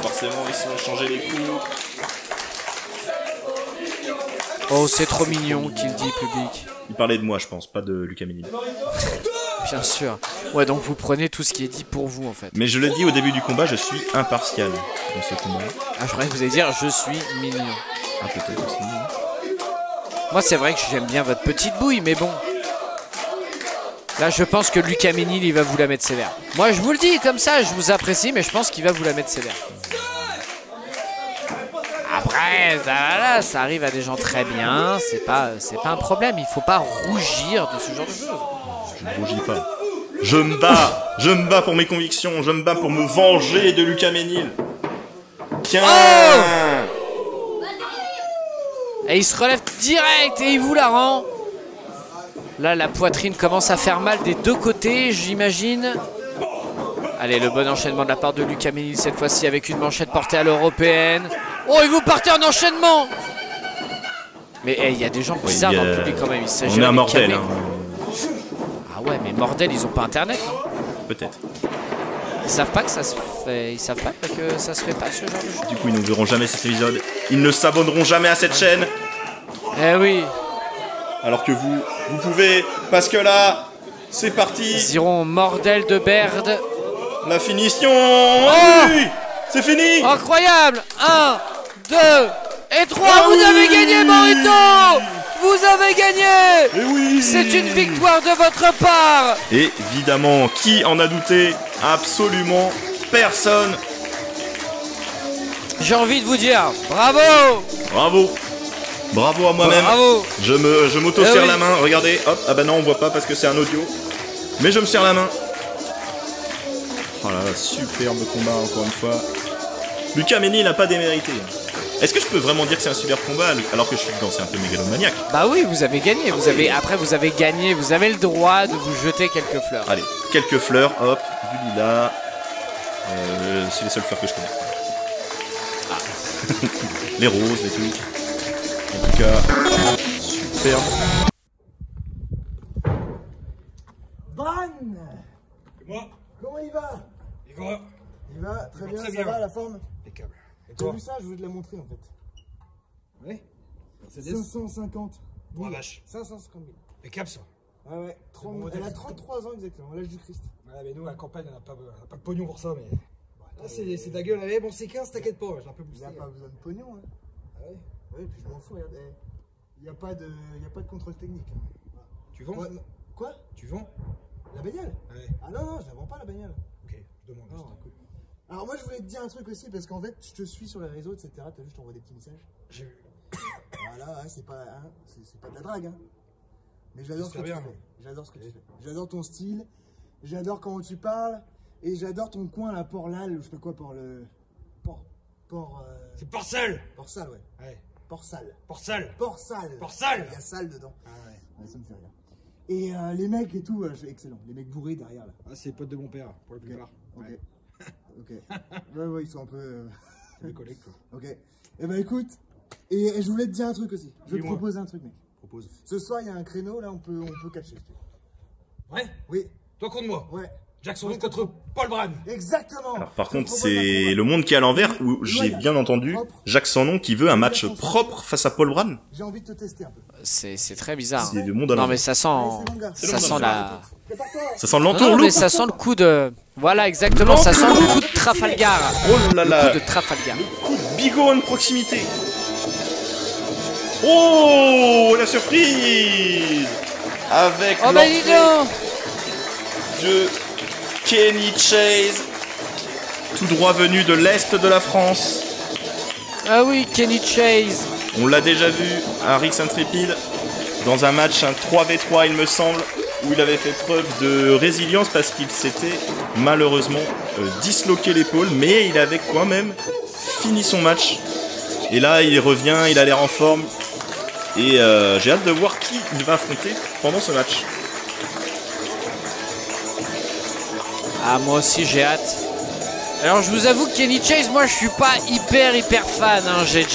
Forcément, ils se sont changés les coups. Oh, c'est trop mignon qu'il dit, public. Il parlait de moi, je pense, pas de Lucas Ménil. Bien sûr. Ouais, donc vous prenez tout ce qui est dit pour vous, en fait. Mais je le dis au début du combat, je suis impartial dans ce combat. Ah, je croyais que vous alliez dire je suis mignon. Ah, peut-être aussi. Moi, c'est vrai que j'aime bien votre petite bouille, mais bon. Là, je pense que Lucas Ménil, il va vous la mettre sévère. Moi, je vous le dis comme ça, je vous apprécie, mais je pense qu'il va vous la mettre sévère. Après, ça arrive à des gens très bien, c'est pas un problème, il faut pas rougir de ce genre de choses. Je ne rougis pas. Je me bats pour mes convictions, je me bats pour me venger de Lucas Ménil. Tiens. Oh, et il se relève direct et il vous la rend. Là, la poitrine commence à faire mal des deux côtés, j'imagine. Allez, le bon enchaînement de la part de Lucas Ménil, cette fois-ci avec une manchette portée à l'européenne. Oh, et vous partez en enchaînement. Mais il y a des gens bizarres dans le public quand même. On est à Mordel. Hein. Ah ouais, mais Mordel, ils ont pas internet. Hein. Peut-être. Ils savent pas que ça se fait. Ils savent pas que ça se fait pas ce genre de jeu. Du coup, ils ne verront jamais cet épisode. Ils ne s'abonneront jamais à cette chaîne. Eh oui. Alors que vous pouvez, parce que là, c'est parti. Ils iront Mordel de Berde. La finition. Oh oui, c'est fini. Incroyable. 1, 2 et 3. Vous avez gagné, Morito. Vous avez gagné. Et oui. C'est une victoire de votre part. Évidemment, qui en a douté? Absolument personne. J'ai envie de vous dire, bravo. Bravo. Bravo à moi-même. Bravo. Je m'auto-serre la main. Regardez, hop. Ah bah non, on voit pas parce que c'est un audio. Mais je me serre la main. Oh là là, superbe combat encore une fois. Lucas Ménil n'a pas démérité. Est-ce que je peux vraiment dire que c'est un super combat alors que je suis dedans? C'est un peu mégalomaniaque. Bah oui, vous avez gagné. Après, vous avez gagné. Vous avez le droit de vous jeter quelques fleurs. Allez, quelques fleurs. Hop, du lilas. C'est les seules fleurs que je connais. Ah. Les roses, les trucs. En tout cas, superbe. Bran! Moi, Comment il va? il va. Il va très bien, très ça bien. va la forme? Impeccable. Et T'as toi? vu ça? Je voulais te la montrer en fait. Oui. Mercedes. 550. Oh la vache. 550 000. Impeccable ça. Ouais, ouais. Elle a 33 ans exactement, à l'âge du Christ. Ouais, mais nous, à la campagne, on n'a pas le pognon pour ça, mais. Là, c'est de la gueule. Allez, bon, c'est 15, t'inquiète pas, j'ai un peu Il boosté. n'y a pas besoin de pognon. Hein. Ah ouais. Ouais, puis je m'en fous, regarde. Il n'y a pas de contrôle technique. Hein. Tu vends? Ouais, quoi? Tu vends? La bagnole? Ouais. Ah non, non, je la vends pas la bagnole. Ok, je demande. Non, juste. écoute. Alors moi je voulais te dire un truc aussi parce qu'en fait je te suis sur les réseaux etc. T'as vu je t'envoie des petits messages. J'ai vu. Voilà ouais, c'est pas de la drague hein. Mais j'adore ce que tu bien, fais. moi. J'adore ce que tu fais. J'adore ton style. J'adore comment tu parles. Et j'adore ton coin là, Port-Lal ou je sais pas quoi C'est Port-Salle. Port-Salle ouais. Ouais. Port-Salle. Port-Salle. Port-Salle. Port-Salle. Il y a salle dedans. Ah ouais. Ouais, ça me fait rire. Et les mecs et tout, excellent. Les mecs bourrés derrière là. Ah, c'est les potes de mon père, pour la plupart. Ok. Ouais. Ok. Ouais, ils sont un peu. C'est des collègues, quoi. Ok. Eh ben écoute, et je voulais te dire un truc aussi. Je vais te Dis-moi. proposer un truc, mec. Propose. Ce soir, il y a un créneau, là, on peut catcher. Si tu veux. Ouais. Oui, Toi contre moi. ouais. Jackson contre Paul Brand. Exactement. Alors par Je te contre, propose un c'est combat. le monde qui est à l'envers où j'ai bien entendu Jacques Sanon qui veut un match propre face à Paul Brand. J'ai envie de te tester un peu. C'est très bizarre. C'est le monde à Non, l'envers. mais ça sent. Allez, c'est bon, gars. Ça sent la. Prépare-toi. Ça sent Non, l'entourloupe. mais ça sent le coup de. Voilà, exactement, ça sent le coup de Trafalgar. Oh là Le là. coup de Trafalgar. Coup de bigot de proximité. Oh, la surprise! Avec Oh bah dis donc! de Kenny Chase, tout droit venu de l'Est de la France. Ah oui, Kenny Chase. On l'a déjà vu à Rix Intrépide, dans un match, un 3v3 il me semble, où il avait fait preuve de résilience parce qu'il s'était malheureusement disloqué l'épaule, mais il avait quand même fini son match. Et là il revient, il a l'air en forme, et j'ai hâte de voir qui il va affronter pendant ce match. Ah moi aussi j'ai hâte. Alors je vous avoue que Kenny Chase, moi je suis pas hyper fan, hein. J'ai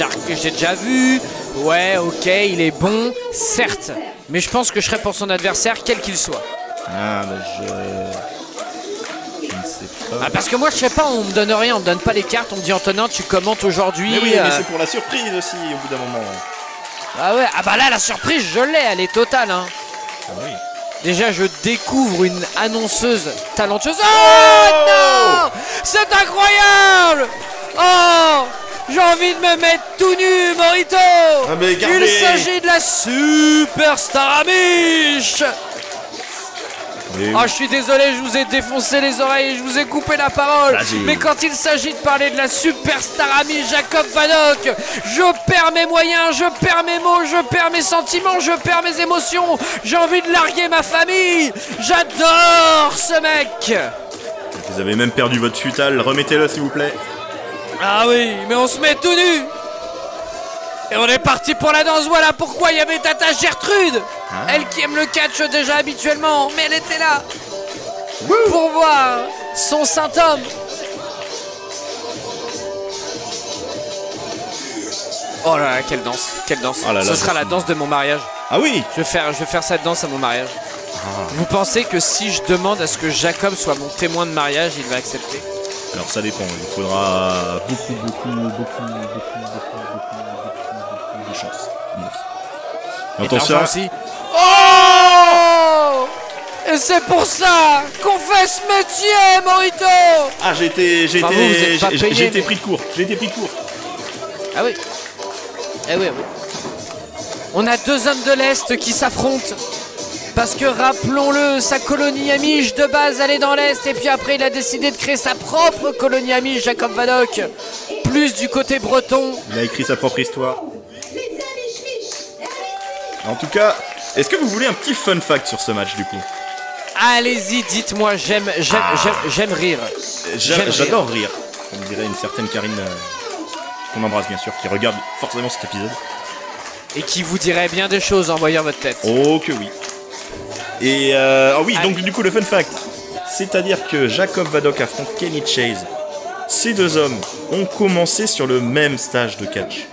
déjà vu, ouais ok il est bon, certes, mais je pense que je serai pour son adversaire quel qu'il soit. Ah bah je ne sais pas. Ah, parce que moi je sais pas, on me donne rien, on me donne pas les cartes, on me dit Antonin tu commentes aujourd'hui. Mais oui, mais c'est pour la surprise aussi au bout d'un moment. Ah ouais, ah bah là la surprise je l'ai, elle est totale hein. Ah oui. Déjà je découvre une annonceuse talentueuse. Oh non! C'est incroyable! Oh! J'ai envie de me mettre tout nu, Morito! Ah mais gardez. Il s'agit de la Superstar Amish! Oui. Oh, je suis désolé, je vous ai défoncé les oreilles, je vous ai coupé la parole. Mais quand il s'agit de parler de la Superstar Amish Jacob Vadok, je perds mes moyens, je perds mes mots, je perds mes sentiments, je perds mes émotions. J'ai envie de larguer ma famille. J'adore ce mec. Vous avez même perdu votre futal, remettez-le s'il vous plaît. Ah oui, mais on se met tout nu. Et on est parti pour la danse, voilà pourquoi il y avait Tata Gertrude. Elle qui aime le catch déjà habituellement, mais elle était là pour voir son Saint-Homme. Oh là là, quelle danse, quelle danse. Oh là là, ce sera la danse de mon mariage. Ah oui. Je vais faire cette danse à mon mariage. Vous pensez que si je demande à ce que Jacob soit mon témoin de mariage, il va accepter? Alors ça dépend, il faudra beaucoup de chance. Et attention. aussi. Oh! Et c'est pour ça qu'on fait ce métier, Morito! Ah j'ai été pris de court. Ah oui. Eh oui, oui. On a deux hommes de l'Est qui s'affrontent. Parce que rappelons-le, sa colonie Amish de base elle est dans l'Est. Et puis après il a décidé de créer sa propre colonie Amish, Jacob Vadok. Plus du côté breton. Il a écrit sa propre histoire. En tout cas, est-ce que vous voulez un petit fun fact sur ce match du coup? Allez-y, dites-moi, j'aime rire. J'adore rire. Comme dirait une certaine Karine qu'on embrasse bien sûr, qui regarde forcément cet épisode. Et qui vous dirait bien des choses en voyant votre tête. Oh que oui. Et oui, donc du coup le fun fact, c'est-à-dire que Jacob Vadok affronte Kenny Chase. Ces deux hommes ont commencé sur le même stage de catch.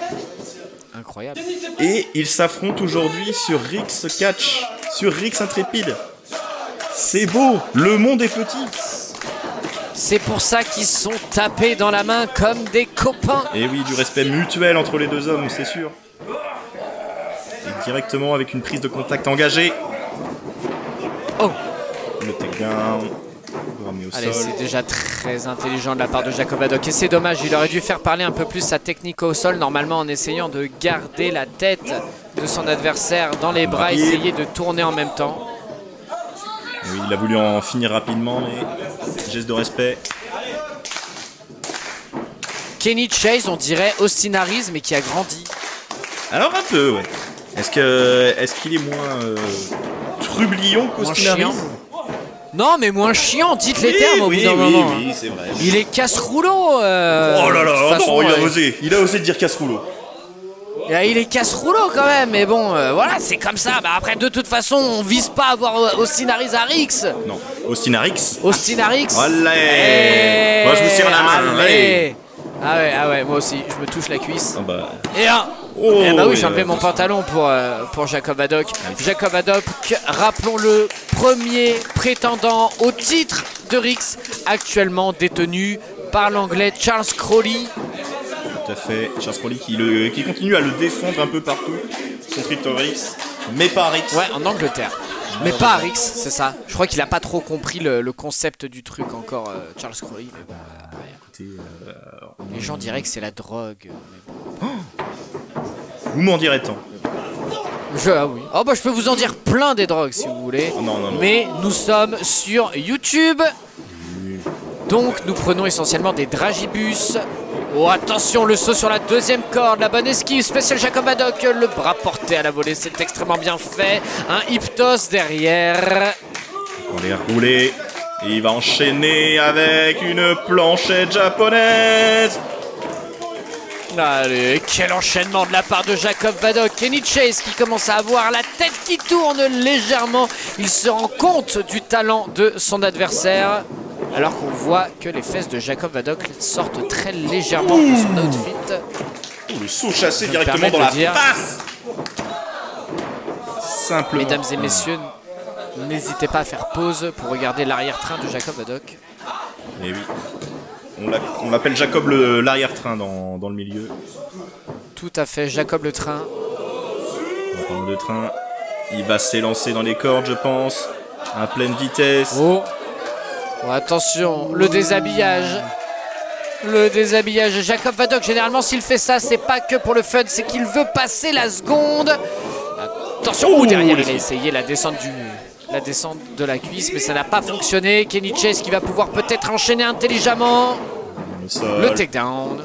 Incroyable. Et ils s'affrontent aujourd'hui sur Rix Catch, sur Rix Intrépide. C'est beau, le monde est petit. C'est pour ça qu'ils se sont tapés dans la main comme des copains. Et oui, du respect mutuel entre les deux hommes, c'est sûr. Et directement avec une prise de contact engagée. Oh! Le takedown. Allez, c'est déjà très intelligent de la part de Jacob Vadok. Et c'est dommage, il aurait dû faire parler un peu plus sa technique au sol, normalement en essayant de garder la tête de son adversaire dans les bras, essayer de tourner en même temps. Oui, il a voulu en finir rapidement, mais geste de respect. Kenny Chase, on dirait Austin Harris, mais qui a grandi. Alors un peu, ouais. Est-ce qu'il est moins trublion qu'Austin Harris? Non, mais moins chiant, dites les termes au bout d'un moment. Oui, c'est vrai. Il est casse-rouleau. Oh là là, non, il a osé dire casse-rouleau. Il est casse-rouleau quand même, mais bon, voilà, c'est comme ça. Bah, après, de toute façon, on vise pas à avoir Austin Harris à Rix. Non, Austin Harris. Austin Harris. Allez. Moi, je vous serre la main. Allez. Ah ouais, moi aussi, je me touche la cuisse. Ah bah. Et un. Oh, eh bah oui, j'ai enlevé mon pantalon pour Jacob Vadok. Jacob Vadok, rappelons-le, premier prétendant au titre de Rix, actuellement détenu par l'anglais Charles Crowley. Tout à fait, Charles Crowley qui continue à le défendre un peu partout, son titre Rix, mais pas à Rix. Ouais, en Angleterre. Mais pas à Rix, c'est ça. Je crois qu'il a pas trop compris le concept du truc encore, Charles Crowley. Mais bon, ouais. Écoutez, les gens diraient que c'est la drogue. Mais bon. Vous m'en direz tant. Ah oui. Oh bah je peux vous en dire plein des drogues si vous voulez. Oh, non. Mais nous sommes sur YouTube. Donc nous prenons essentiellement des dragibus. Oh attention, le saut sur la deuxième corde, la bonne esquive, spécial Jacob Haddock, le bras porté à la volée, c'est extrêmement bien fait. Un Hyptos derrière. On les rouler. Et il va enchaîner avec une planchette japonaise. Allez, quel enchaînement de la part de Jacob Haddock. Kenny Chase qui commence à avoir la tête qui tourne légèrement. Il se rend compte du talent de son adversaire. Alors qu'on voit que les fesses de Jacob Haddock sortent très légèrement de son outfit. Le saut chassé directement dans la face. Simplement. Mesdames et messieurs, n'hésitez pas à faire pause pour regarder l'arrière-train de Jacob Haddock. Et oui. On l'appelle Jacob l'arrière-train dans le milieu. Tout à fait, Jacob le train. En parlant de train, il va s'élancer dans les cordes, je pense. À pleine vitesse. Oh. Oh, attention, le déshabillage. Le déshabillage de Jacob Haddock, généralement s'il fait ça, c'est pas que pour le fun, c'est qu'il veut passer la seconde. Attention, derrière il a essayé la descente de la cuisse, mais ça n'a pas fonctionné. Kenny Chase qui va pouvoir peut-être enchaîner intelligemment. Le takedown.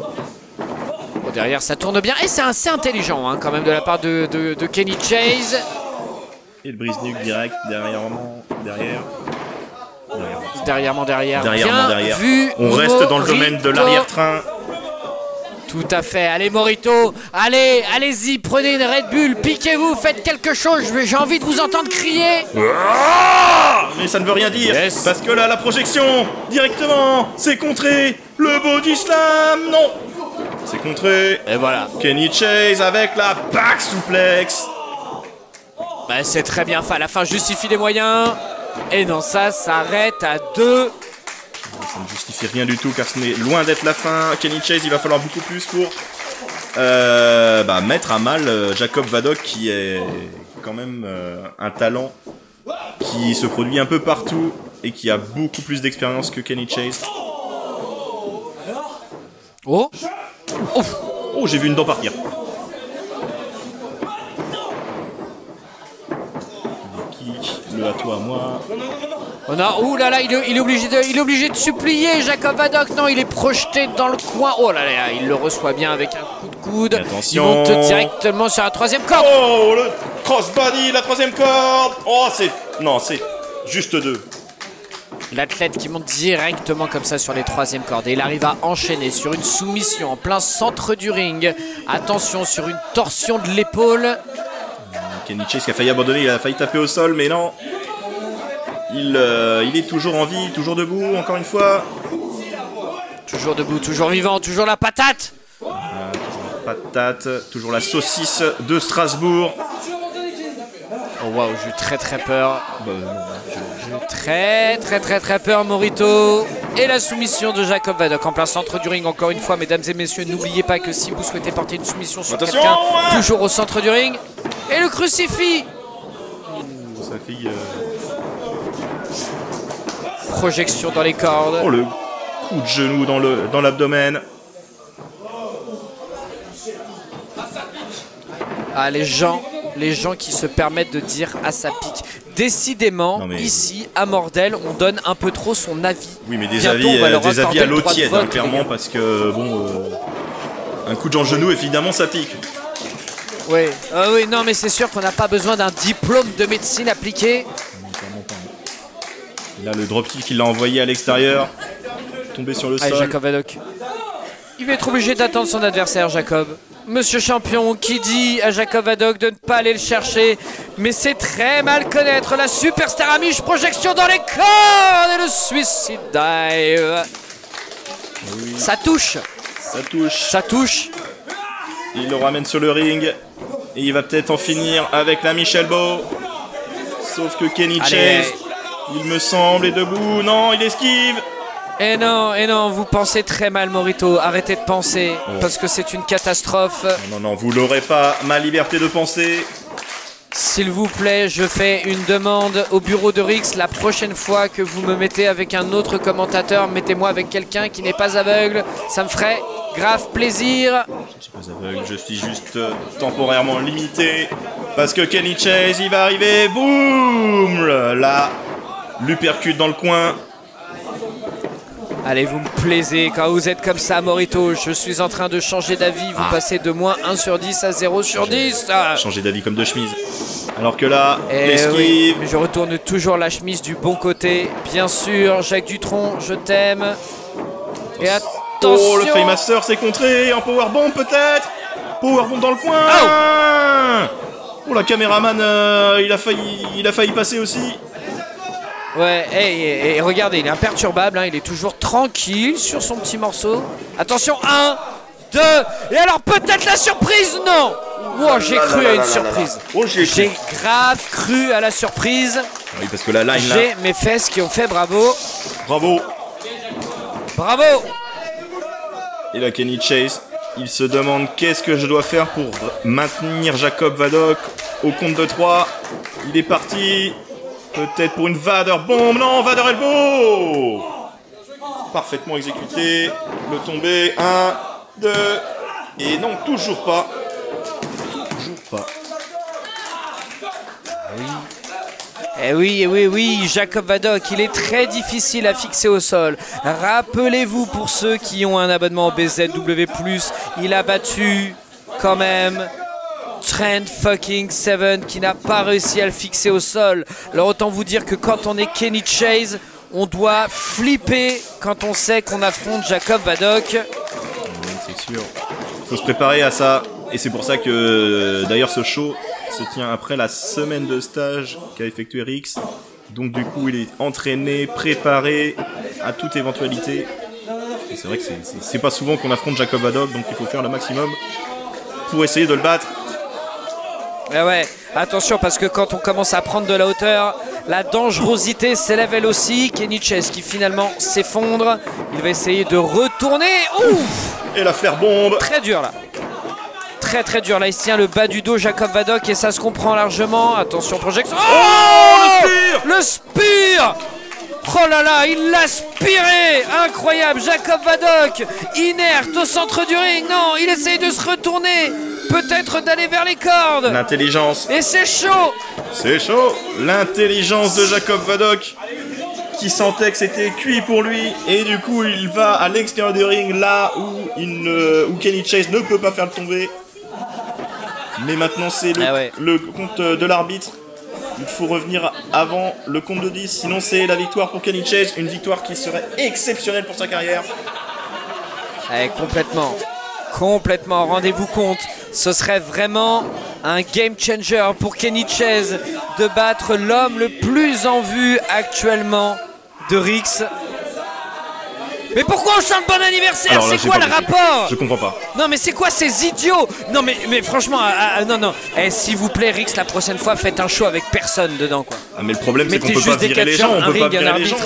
Oh, derrière ça tourne bien, et c'est assez intelligent hein, quand même de la part de Kenny Chase. Et le brise-nuque direct derrière. Bien vu. On reste dans le domaine de l'arrière-train. Tout à fait. Allez Morito, allez-y, prenez une Red Bull, piquez-vous, faites quelque chose. J'ai envie de vous entendre crier. Mais ça ne veut rien dire, parce que là, la projection, directement, c'est contré. Le body slam, non. C'est contré. Et voilà. Kenny Chase avec la back suplex. Bah, c'est très bien fait. À la fin, justifie les moyens. Et non, ça s'arrête à 2. Ça ne justifie rien du tout car ce n'est loin d'être la fin. Kenny Chase, il va falloir beaucoup plus pour mettre à mal Jacob Haddock qui est quand même un talent qui se produit un peu partout et qui a beaucoup plus d'expérience que Kenny Chase. Oh, oh, j'ai vu une dent partir. Le à toi, à moi. Oh non, ouh là là, il est obligé de supplier Jacob Haddock. Non, il est projeté dans le coin. Oh là là, il le reçoit bien avec un coup de coude. Attention. Il monte directement sur la troisième corde. Oh, le crossbody, la troisième corde. Oh, c'est juste 2. L'athlète qui monte directement comme ça sur les troisièmes cordes. Et il arrive à enchaîner sur une soumission en plein centre du ring. Attention sur une torsion de l'épaule. Kenny Chase qui a failli abandonner, il a failli taper au sol, mais non. Il est toujours en vie, toujours debout, encore une fois. Toujours debout, toujours vivant, toujours la patate. Toujours la patate, toujours la saucisse de Strasbourg. Oh waouh, j'ai eu très peur. J'ai eu très peur, Morito. Et la soumission de Jacob Haddock en plein centre du ring. Encore une fois, mesdames et messieurs, n'oubliez pas que si vous souhaitez porter une soumission sur quelqu'un, toujours au centre du ring. Et le crucifix. Ça fait... Projection dans les cordes. Oh, le coup de genou dans l'abdomen. Ah, les gens qui se permettent de dire à sa pique. Décidément, ici, à Mordel, on donne un peu trop son avis. Oui, mais des avis à l'eau tiède, hein, clairement, parce que, un coup de genou, évidemment, ça pique. Oui, non, mais c'est sûr qu'on n'a pas besoin d'un diplôme de médecine appliqué. Là, le dropkick, il l'a envoyé à l'extérieur. Tombé sur le sol. Jacob Haddock. Il va être obligé d'attendre son adversaire, Jacob. Monsieur Champion qui dit à Jacob Haddock de ne pas aller le chercher. Mais c'est très mal connaître la superstar Amish. Projection dans les cordes et le suicide dive. Oui. Ça touche. Ça touche. Il le ramène sur le ring. Et il va peut-être en finir avec la Michel Bow. Sauf que Kenny Chase, il me semble, est debout. Non, il esquive. Et non, vous pensez très mal, Morito. Arrêtez de penser, parce que c'est une catastrophe. Non, vous l'aurez pas, ma liberté de penser. S'il vous plaît, je fais une demande au bureau de Rix. La prochaine fois que vous me mettez avec un autre commentateur, mettez-moi avec quelqu'un qui n'est pas aveugle. Ça me ferait grave plaisir. Je ne suis pas aveugle, je suis juste temporairement limité. Parce que Kenny Chase, il va arriver. Boum. Là, l'uppercut dans le coin. Allez, vous me plaisez quand vous êtes comme ça, Morito. Je suis en train de changer d'avis. Vous passez de moins 1 sur 10 à 0 sur 10. Changer d'avis comme de chemise. Alors que là, Et l'esquive. oui, mais je retourne toujours la chemise du bon côté. Bien sûr, Jacques Dutronc, je t'aime. Et attention. Oh, le Faymaster s'est contré. En powerbomb peut-être. Powerbomb dans le coin. Oh, la caméraman, il a failli passer aussi. Ouais, et regardez, il est imperturbable, hein, il est toujours tranquille sur son petit morceau. Attention, 1, 2, et alors peut-être la surprise, non. Oh, j'ai cru à une surprise. Oh, J'ai grave cru à la surprise. Oui, parce que la line là. J'ai mes fesses qui ont fait bravo. Bravo. Bravo. Et là, Kenny Chase, il se demande qu'est-ce que je dois faire pour maintenir Jacob Vadok au compte de 3. Il est parti. Peut-être pour une Vader bombe. Non, Vader elbow. Parfaitement exécuté. Le tombé. 1, 2. Et non, toujours pas. Toujours pas. Oui, Jacob Vadok, il est très difficile à fixer au sol. Rappelez-vous, pour ceux qui ont un abonnement BZW+, il a battu quand même Trent fucking Seven qui n'a pas réussi à le fixer au sol. Alors autant vous dire que quand on est Kenny Chase, on doit flipper quand on sait qu'on affronte Jacob Vadok. Oui, c'est sûr. Il faut se préparer à ça. Et c'est pour ça que d'ailleurs ce show se tient après la semaine de stage qu'a effectué Rix. Donc du coup il est entraîné, préparé à toute éventualité. Et c'est vrai que c'est pas souvent qu'on affronte Jacob Vadok, donc il faut faire le maximum pour essayer de le battre. Ouais, attention parce que quand on commence à prendre de la hauteur, la dangerosité s'élève elle aussi. Kenny Chase qui finalement s'effondre. Il va essayer de retourner. Ouf! Et la flare bombe. Très dur là. Très dur là, il se tient le bas du dos Jacob Vadok et ça se comprend largement. Attention projection. Oh, le spear. Oh là là, il l'a spiré. Incroyable, Jacob Vadok inerte au centre du ring. Non, il essaye de se retourner. Peut-être d'aller vers les cordes. L'intelligence. Et c'est chaud. C'est chaud. L'intelligence de Jacob Vadok qui sentait que c'était cuit pour lui. Et du coup, il va à l'extérieur du ring là où Kenny Chase ne peut pas faire le tomber. Mais maintenant, c'est le compte de l'arbitre. Il faut revenir avant le compte de 10. Sinon, c'est la victoire pour Kenny Chase. Une victoire qui serait exceptionnelle pour sa carrière. Ouais, complètement. Rendez-vous compte. Ce serait vraiment un game changer pour Kenny Chase de battre l'homme le plus en vue actuellement de Rix. Mais pourquoi on chante bon anniversaire? C'est quoi le rapport? Je comprends pas. Non mais c'est quoi ces idiots? Non mais franchement, non. Eh, s'il vous plaît Rix, la prochaine fois faites un show avec personne dedans quoi. Ah mais le problème c'est qu'on peut pas virer les gens, on peut pas virer les gens,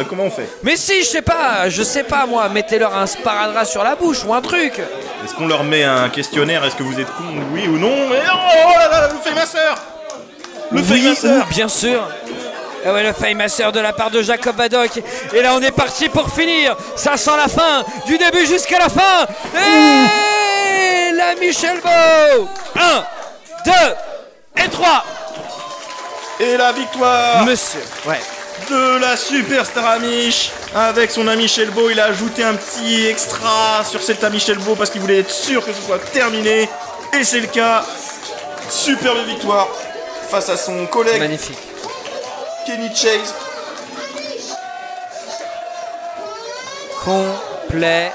comment on fait? Mais si, je sais pas moi, mettez-leur un sparadrap sur la bouche ou un truc. Est-ce qu'on leur met un questionnaire? Est-ce que vous êtes con, oui ou non? Mais oh là là, le Faymaster! Le Faymaster! Bien sûr. Et ouais, le Faymaster de la part de Jacob Vadok. Et là on est parti pour finir. Ça sent la fin, du début jusqu'à la fin. Et la Michel Beau. 1, 2 et 3. Et la victoire, monsieur, ouais, de la superstar Amish. Avec son ami Shelbo, il a ajouté un petit extra sur cet ami Shelbo parce qu'il voulait être sûr que ce soit terminé. Et c'est le cas. Superbe victoire face à son collègue. Magnifique. Kenny Chase. Complètement.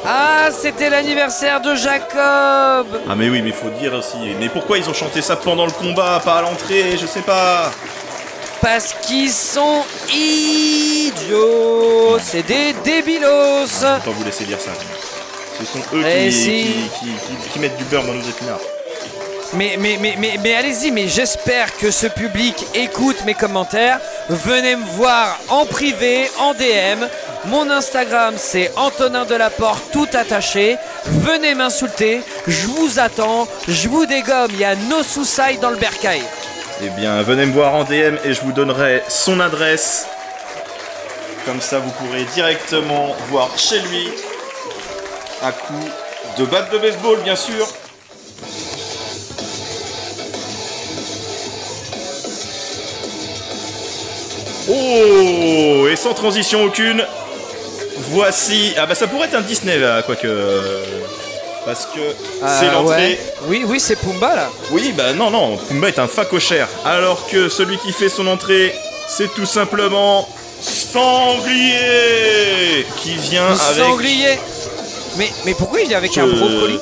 Ah, c'était l'anniversaire de Jacob. Ah mais oui, mais il faut dire aussi. Mais pourquoi ils ont chanté ça pendant le combat, pas à l'entrée? Je sais pas. Parce qu'ils sont idiots. C'est des débilos. Je peux pas vous laisser dire ça. Ce sont eux qui mettent du beurre dans nos épinards. Mais allez-y, mais j'espère que ce public écoute mes commentaires. Venez me voir en privé, en DM. Mon Instagram, c'est Antonin Delaporte, tout attaché. Venez m'insulter, je vous attends, je vous dégomme. Il y a no suicide dans le bercail. Eh bien, venez me voir en DM et je vous donnerai son adresse. Comme ça, vous pourrez directement voir chez lui à coup de batte de baseball, bien sûr. Oh, et sans transition aucune, voici... Ah bah ça pourrait être un Disney là, quoique... Parce que c'est l'entrée... Ouais. Oui, c'est Pumba là. Oui, bah non, Pumba est un facochère. Alors que celui qui fait son entrée, c'est tout simplement... Sanglier qui vient avec... Sanglier. Mais pourquoi il est avec un brocoli?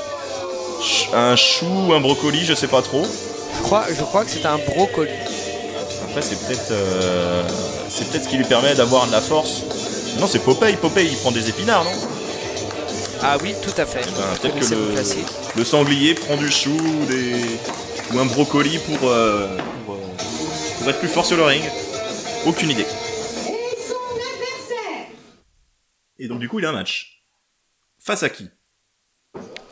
Un chou, un brocoli, je sais pas trop. Je crois que c'est un brocoli. Après c'est peut-être ce qui lui permet d'avoir de la force. Non, c'est Popeye, il prend des épinards, non? Ah oui, tout à fait. Peut-être que le sanglier prend du chou ou un brocoli pour être plus fort sur le ring. Aucune idée. Et donc du coup il a un match. Face à qui?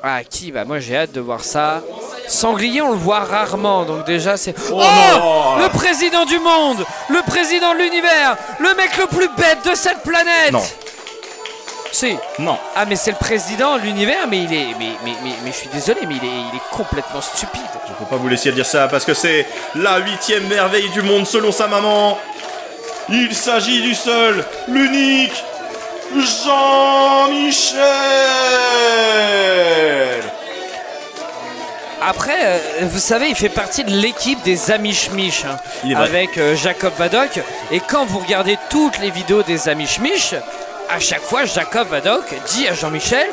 Ah, qui? Bah moi j'ai hâte de voir ça. Sanglier, on le voit rarement, donc déjà c'est... Oh non, le président du monde, le président de l'univers, le mec le plus bête de cette planète. Non. Si. Non. Ah mais c'est le président de l'univers, mais il est... Mais je suis désolé, mais il est complètement stupide. Je peux pas vous laisser dire ça parce que c'est la 8e merveille du monde selon sa maman. Il s'agit du seul, l'unique, Jean-Michel. Après, vous savez, il fait partie de l'équipe des Amis Schmich, hein, avec Jacob Vadok. Et quand vous regardez toutes les vidéos des Amis Schmich, à chaque fois, Jacob Vadok dit à Jean-Michel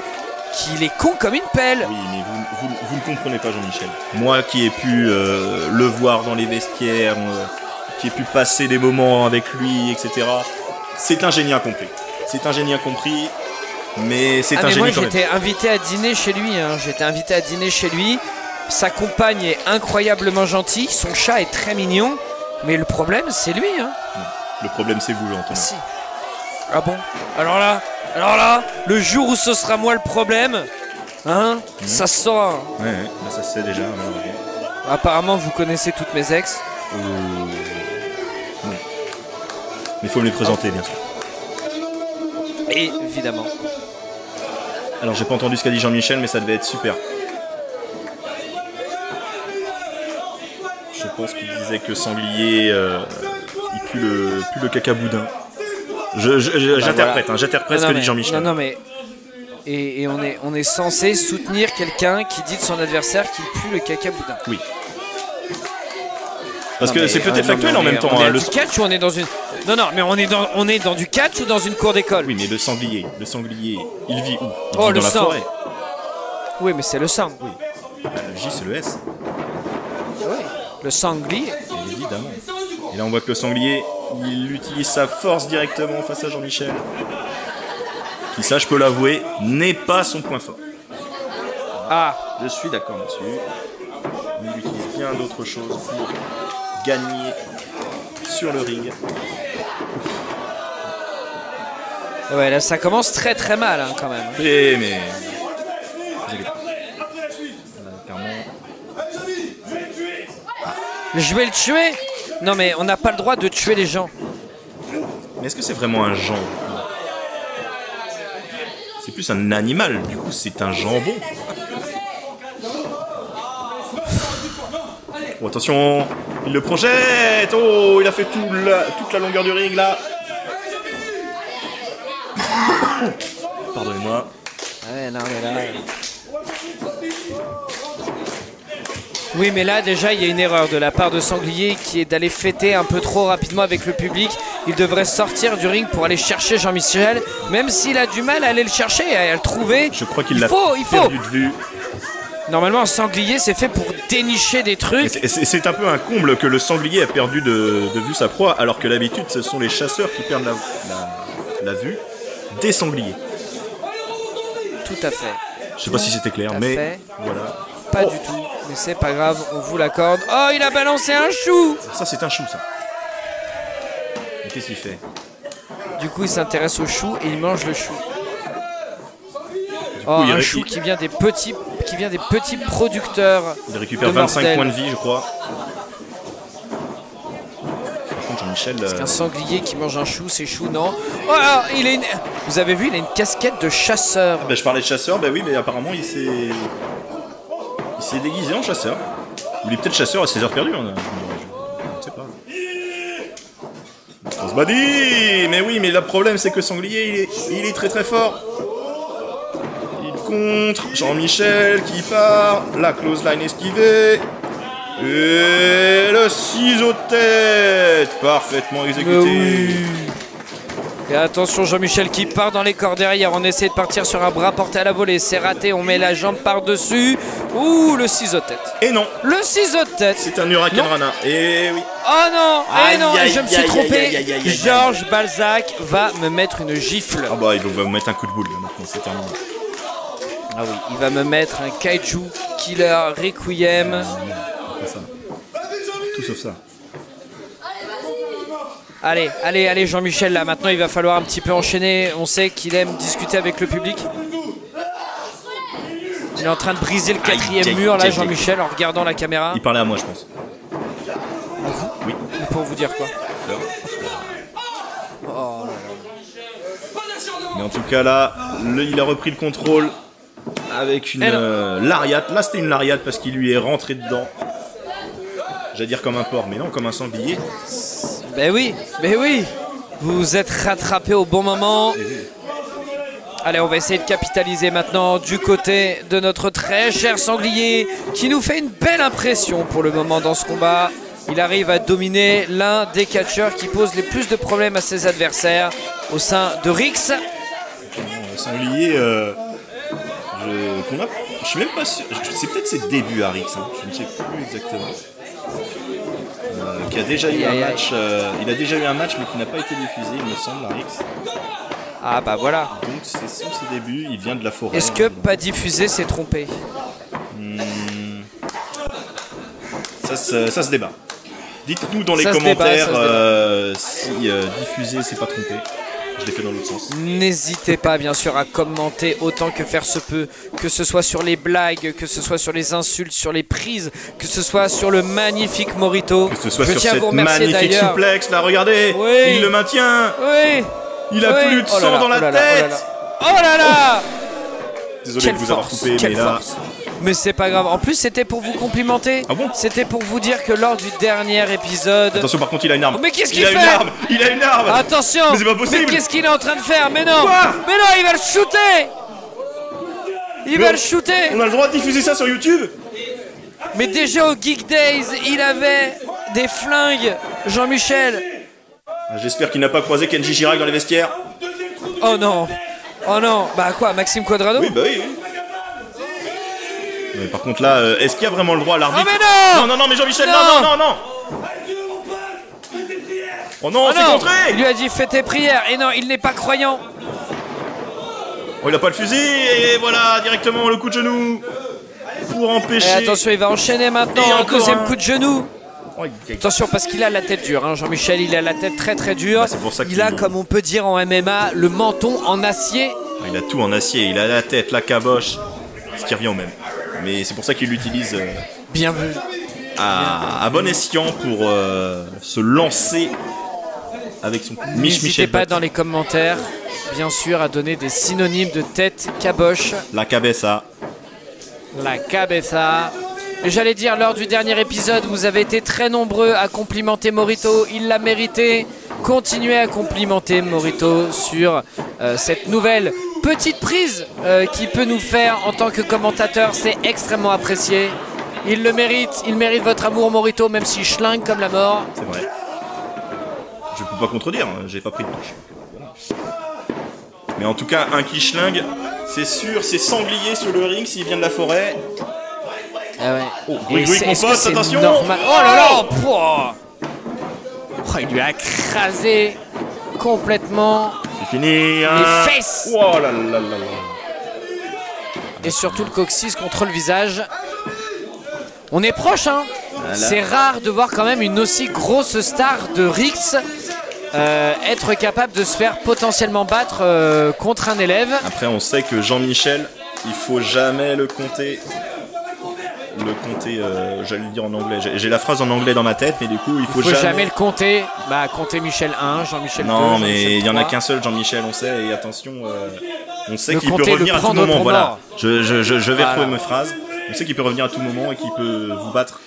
qu'il est con comme une pelle. Oui, mais vous ne comprenez pas Jean-Michel. Moi qui ai pu le voir dans les vestiaires, qui ai pu passer des moments avec lui, etc. C'est un génie incompris. C'est un génie incompris, mais c'est un génie quand même. Moi, j'étais invité à dîner chez lui. Hein. J'étais invité à dîner chez lui. Sa compagne est incroyablement gentille. Son chat est très mignon. Mais le problème, c'est lui. Hein. Le problème, c'est vous, Antoine. Si. Ah bon? Alors là, le jour où ce sera moi le problème, hein, ça se saura. Ouais, bah ça se sait déjà. Apparemment, vous connaissez toutes mes ex. Non. Mais il faut me les présenter, bien sûr. Évidemment. Alors, j'ai pas entendu ce qu'a dit Jean-Michel, mais ça devait être super. Je pense qu'il disait que Sanglier, il pue le caca boudin. J'interprète, voilà. J'interprète ce que dit Jean-Michel. Non, mais... Et on est censé soutenir quelqu'un qui dit de son adversaire qu'il pue le caca boudin. Oui. Parce que c'est peut-être factuel en même temps. On est du catch ou on est dans une... Non, mais on est dans du catch ou dans une cour d'école? Oui, mais le sanglier, il vit où? Il vit dans la forêt. Oui, mais c'est le sang. Oui. Le J, c'est le S. Oui, le sanglier. Évidemment. Et là, on voit que le sanglier, il utilise sa force directement face à Jean-Michel. Qui, ça, je peux l'avouer, n'est pas son point fort. Ah. Je suis d'accord là-dessus. Mais il utilise bien d'autres choses pour gagner sur le ring. Ouais, là, ça commence très très mal, hein, quand même. Mais... Je vais le tuer? Non, mais on n'a pas le droit de tuer les gens. Mais est-ce que c'est vraiment un jambon? C'est plus un animal, du coup c'est un jambon. Oh, attention, il le projette. Oh, il a fait toute la longueur du ring là. Pardonnez-moi. Ouais, non, mais là... Oui, mais là, déjà, il y a une erreur de la part de Sanglier qui est d'aller fêter un peu trop rapidement avec le public. Il devrait sortir du ring pour aller chercher Jean-Michel, même s'il a du mal à aller le chercher et à le trouver. Je crois qu'il l'a perdu de vue. Normalement, un sanglier, c'est fait pour dénicher des trucs. C'est un peu un comble que le sanglier a perdu de vue sa proie, alors que d'habitude, ce sont les chasseurs qui perdent la vue des sangliers. Tout à fait. Je sais pas si c'était clair, mais voilà. Pas du tout, mais c'est pas grave, on vous l'accorde. Oh, il a balancé un chou! Ça, c'est un chou, ça. Mais qu'est-ce qu'il fait? Du coup, il s'intéresse au chou et il mange le chou. Un chou qui vient des petits producteurs. Il récupère 25 points de vie, je crois. Jean-Michel. Parce qu'un sanglier qui mange un chou, c'est chou, non? Oh, il a une... Vous avez vu, il a une casquette de chasseur. Bah, je parlais de chasseur, bah oui, mais apparemment il s'est déguisé en chasseur. Ou il est peut-être chasseur à ses heures perdues. Je ne sais pas. Crossbody. Mais oui, mais le problème c'est que sanglier, il est très très fort. Il contre Jean-Michel qui part. La close line esquivée. Et le ciseau de tête parfaitement exécuté. Oui. Et attention, Jean-Michel qui part dans les corps derrière. On essaie de partir sur un bras porté à la volée. C'est raté, on met la jambe par-dessus. Ouh, le ciseau de tête. Et non. Le ciseau de tête. C'est un Huracan Rana. Et oui. Oh non, Aïe, non, aïe, je me suis aïe, trompé. aïe, aïe, aïe, aïe, Georges Balzac va me mettre une gifle. Ah bah il va me mettre un coup de boule là, maintenant, c'est terminé. Ah oui, il va me mettre un Kaiju Killer Requiem. C'est ça. Tout sauf ça. Allez, Jean-Michel, là, maintenant il va falloir un petit peu enchaîner. On sait qu'il aime discuter avec le public. Il est en train de briser le quatrième mur, là, Jean-Michel, en regardant la caméra. Il parlait à moi, je pense. Oui. Pour vous dire quoi? Mais en tout cas, là, il a repris le contrôle avec une lariat. Là, c'était une lariat parce qu'il lui est rentré dedans. J'allais dire comme un porc, mais non, comme un sanglier. Ben oui. Vous vous êtes rattrapé au bon moment. Allez, on va essayer de capitaliser maintenant du côté de notre très cher sanglier qui nous fait une belle impression pour le moment dans ce combat. Il arrive à dominer l'un des catcheurs qui pose les plus de problèmes à ses adversaires au sein de Rix. Sanglier, je suis même pas sûr. C'est peut-être ses débuts à Rix, hein. Je ne sais plus exactement. Qui a déjà eu un match. Il a déjà eu un match, mais qui n'a pas été diffusé, il me semble, à Rix. Ah bah voilà. Donc c'est sur ses débuts, il vient de la forêt. Est-ce que pas diffusé s'est trompé? Ça se débat. Dites-nous dans les commentaires si diffuser c'est pas trompé. Je l'ai fait dans l'autre sens. N'hésitez pas bien sûr à commenter autant que faire se peut, que ce soit sur les blagues, que ce soit sur les insultes, sur les prises, que ce soit sur le magnifique Morito. Que ce soit sur cette magnifique suplex là, regardez, il le maintient. Oui. Il a plus de sang dans la tête. Oh là là. Désolé de vous avoir coupé, mais là... Mais c'est pas grave. En plus, c'était pour vous complimenter. Ah bon? C'était pour vous dire que lors du dernier épisode... Attention, par contre, il a une arme. Oh, mais qu'est-ce qu'il fait? Il a une arme. Attention. Mais c'est pas possible. Mais qu'est-ce qu'il est en train de faire? Mais non. Mais non, il va le shooter. Il va le shooter. On a le droit de diffuser ça sur YouTube? Mais déjà au Geek Days, il avait des flingues. Jean-Michel. J'espère qu'il n'a pas croisé Kenji Girac dans les vestiaires. Oh non. Oh non. Bah quoi, Maxime Cuadrado? Oui, bah oui. Mais par contre là, est-ce qu'il y a vraiment le droit à l'arbitre? Oh mais non. Non, mais Jean-Michel, non. Oh non, c'est contré. Il lui a dit fais tes prières. Et non, il n'est pas croyant. Oh, il a pas le fusil. Et voilà, directement le coup de genou. Pour empêcher... Et attention, il va enchaîner maintenant un deuxième coup de genou. Oh, attention parce qu'il a la tête dure, hein. Jean-Michel, il a la tête très très dure. Bah, c'est pour ça il a, comme on peut dire en MMA, le menton en acier. Il a tout en acier, il a la tête, la caboche, ce qui revient au même. Mais c'est pour ça qu'il l'utilise bien vu. À bon escient pour se lancer avec son coup. N'hésitez pas dans les commentaires, bien sûr, à donner des synonymes de tête, caboche. La cabeza. La cabeza. J'allais dire, lors du dernier épisode, vous avez été très nombreux à complimenter Morito. Il l'a mérité. Continuez à complimenter Morito sur cette nouvelle petite prise qu'il peut nous faire en tant que commentateur. C'est extrêmement apprécié. Il le mérite. Il mérite votre amour, Morito, même s'il schlingue comme la mort. C'est vrai. Je peux pas contredire, hein, j'ai pas pris de touche. Voilà. Mais en tout cas, un qui schlingue, c'est sûr, c'est sanglier sur le ring s'il vient de la forêt. Ah ouais. Oh, mon pote, attention. Normal. Oh là là. Oh, il lui a écrasé complètement. C'est fini. Les fesses. Oh là là là là. Et surtout le coccyx contre le visage. On est proche, hein. Voilà. C'est rare de voir quand même une aussi grosse star de Rix être capable de se faire potentiellement battre contre un élève. Après, on sait que Jean-Michel, il faut jamais le compter le compter, j'allais le dire en anglais. J'ai la phrase en anglais dans ma tête, mais du coup, il faut jamais le compter. Bah, compter Michel 1, Jean-Michel 2. Non, mais il y en a qu'un seul, Jean-Michel, on sait. Et attention, on sait qu'il peut compter, revenir à tout moment. Voilà. Je vais Voilà. retrouver mes phrases. On sait qu'il peut revenir à tout moment et qu'il peut vous battre.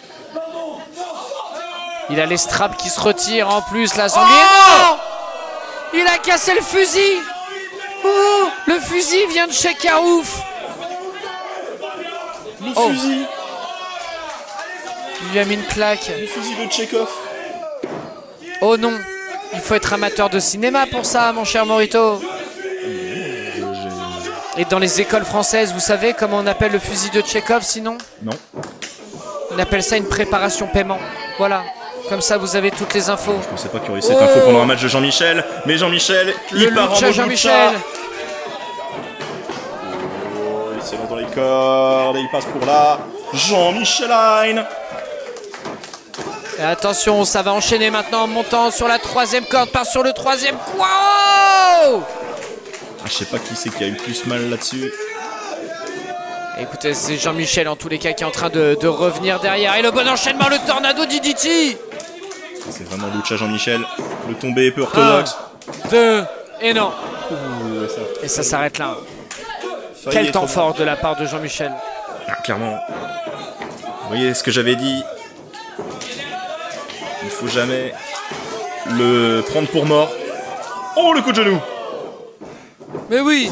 Il a les straps qui se retirent en plus, la sanglier. Non, il a cassé le fusil. Oh, le fusil vient de chez Carouf. Le fusil. Il lui a mis une claque. Le fusil de Tchekhov. Oh non, il faut être amateur de cinéma pour ça, mon cher Morito. Et dans les écoles françaises, vous savez comment on appelle le fusil de Tchekhov sinon? Non. On appelle ça une préparation paiement. Voilà. Comme ça, vous avez toutes les infos. Je pensais pas qu'il y aurait cette info pendant un match de Jean-Michel, mais Jean-Michel, il part en mode Jean-Michel. Oh, il s'élance dans les cordes et il passe pour là. Jean-Michel Hein. Et attention, ça va enchaîner maintenant en montant sur la 3e corde, part sur le 3e. Wow! Je sais pas qui c'est qui a eu le plus mal là-dessus. Écoutez, c'est Jean-Michel en tous les cas qui est en train de revenir derrière. Et le bon enchaînement, le tornado DDT. C'est vraiment Lucha Jean-Michel. Le tombé peu orthodoxe. 1, 2, et non. Ouh, Et ça s'arrête là. Quel temps fort de la part de Jean-Michel. Ah, clairement. Vous voyez ce que j'avais dit. Il faut jamais le prendre pour mort. Oh, le coup de genou. Mais oui.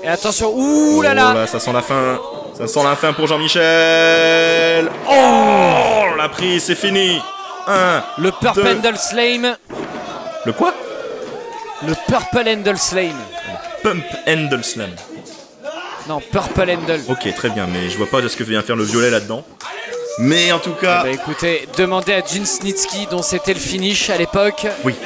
Et attention, ouh là là. Oh là, ça sent la fin. Ça sent la fin pour Jean-Michel. Oh, on l'a pris, c'est fini. Le Purple Handle Slam. Le quoi? Le Purple Handle Slam. Pump Handle Slam. Non, Purple Handle. Ok, très bien, mais je vois pas de ce que vient faire le violet là-dedans. Mais en tout cas... Bah écoutez, demandez à Jin Snitsky dont c'était le finish à l'époque. Oui.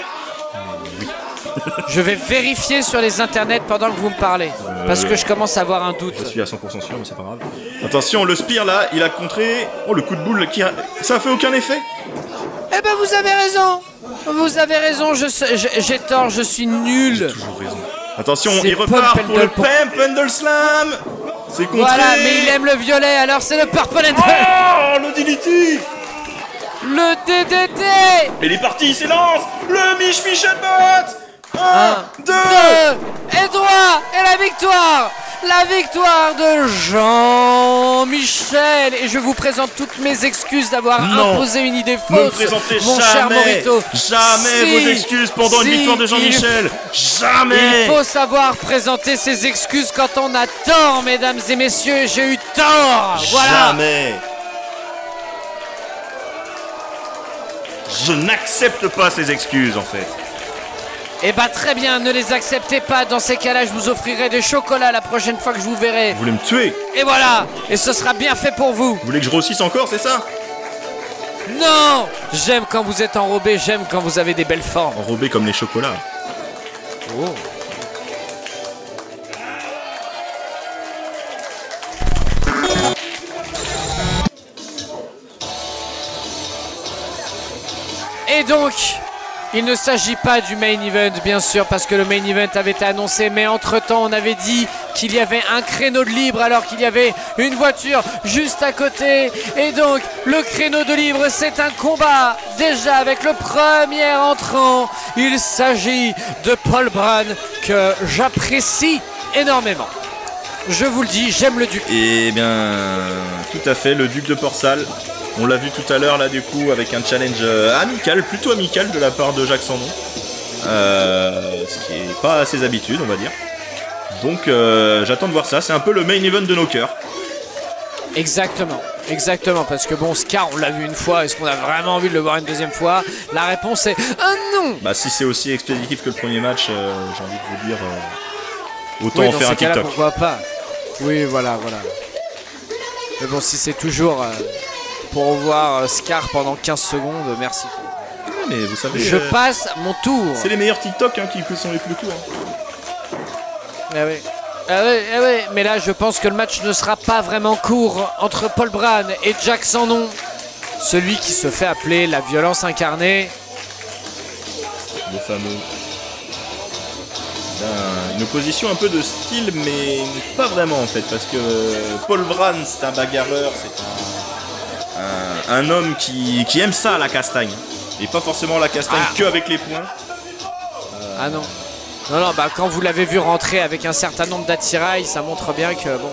Je vais vérifier sur les internets pendant que vous me parlez. Parce que je commence à avoir un doute. Je suis à 100% sûr, mais c'est pas grave. Attention, le Spear là, il a contré. Oh, le coup de boule, ça a fait aucun effet. Eh ben vous avez raison. Vous avez raison, j'ai tort, je suis nul. J'ai toujours raison. Attention, C'est il repart Pump pour le Handle Pump Handle Slam. C'est contré. Voilà, mais il aime le violet, alors c'est le Purple Handle. Oh, le DDT. Le DDT. Et il est parti, il s'élance. Le Michel Bot. 1, 2 et 3. Et la victoire. La victoire de Jean-Michel. Et je vous présente toutes mes excuses d'avoir imposé une idée fausse. Ne me présentez mon cher Morito. Jamais vos excuses pendant une victoire de Jean-Michel. Jamais. Il faut savoir présenter ses excuses quand on a tort, mesdames et messieurs. J'ai eu tort. Voilà. Jamais. Je n'accepte pas ces excuses en fait. Eh bah très bien, ne les acceptez pas. Dans ces cas-là, je vous offrirai des chocolats la prochaine fois que je vous verrai. Vous voulez me tuer? Et voilà. Et ce sera bien fait pour vous. Vous voulez que je grossisse encore, c'est ça? Non. J'aime quand vous êtes enrobé, j'aime quand vous avez des belles formes. Enrobé comme les chocolats. Oh. Et donc, il ne s'agit pas du main event, bien sûr, parce que le main event avait été annoncé, mais entre-temps, on avait dit qu'il y avait un créneau de libre, alors qu'il y avait une voiture juste à côté. Et donc, le créneau de libre, c'est un combat, déjà avec le premier entrant. Il s'agit de Paul Brun, que j'apprécie énormément. Je vous le dis, j'aime le Duc. Eh bien, tout à fait, le Duc de Port-Salle. On l'a vu tout à l'heure là du coup avec un challenge amical, plutôt amical de la part de Jacques Sandon. Ce qui est pas à ses habitudes on va dire. Donc j'attends de voir ça, c'est un peu le main event de nos cœurs. Exactement, exactement, parce que bon, Scar on l'a vu une fois, est-ce qu'on a vraiment envie de le voir une deuxième fois? La réponse est non. Bah si c'est aussi expéditif que le premier match, j'ai envie de vous dire, autant oui, en faire un TikTok. Pourquoi pas? Oui, voilà. Mais bon, si c'est toujours... pour voir Scar pendant 15 secondes, merci. Ouais, mais vous savez, je passe mon tour. C'est les meilleurs TikTok qui sont les plus courts. Ah oui. Ah oui, mais là je pense que le match ne sera pas vraiment court entre Paul Brun et Jack Sandon. Celui qui se fait appeler la violence incarnée. Le fameux Une opposition un peu de style, mais pas vraiment en fait, parce que Paul Brand, c'est un bagarreur, c'est un homme qui aime ça, la castagne. Et pas forcément la castagne que avec les poings. Ah non. Non, bah quand vous l'avez vu rentrer avec un certain nombre d'attirails, ça montre bien que bon.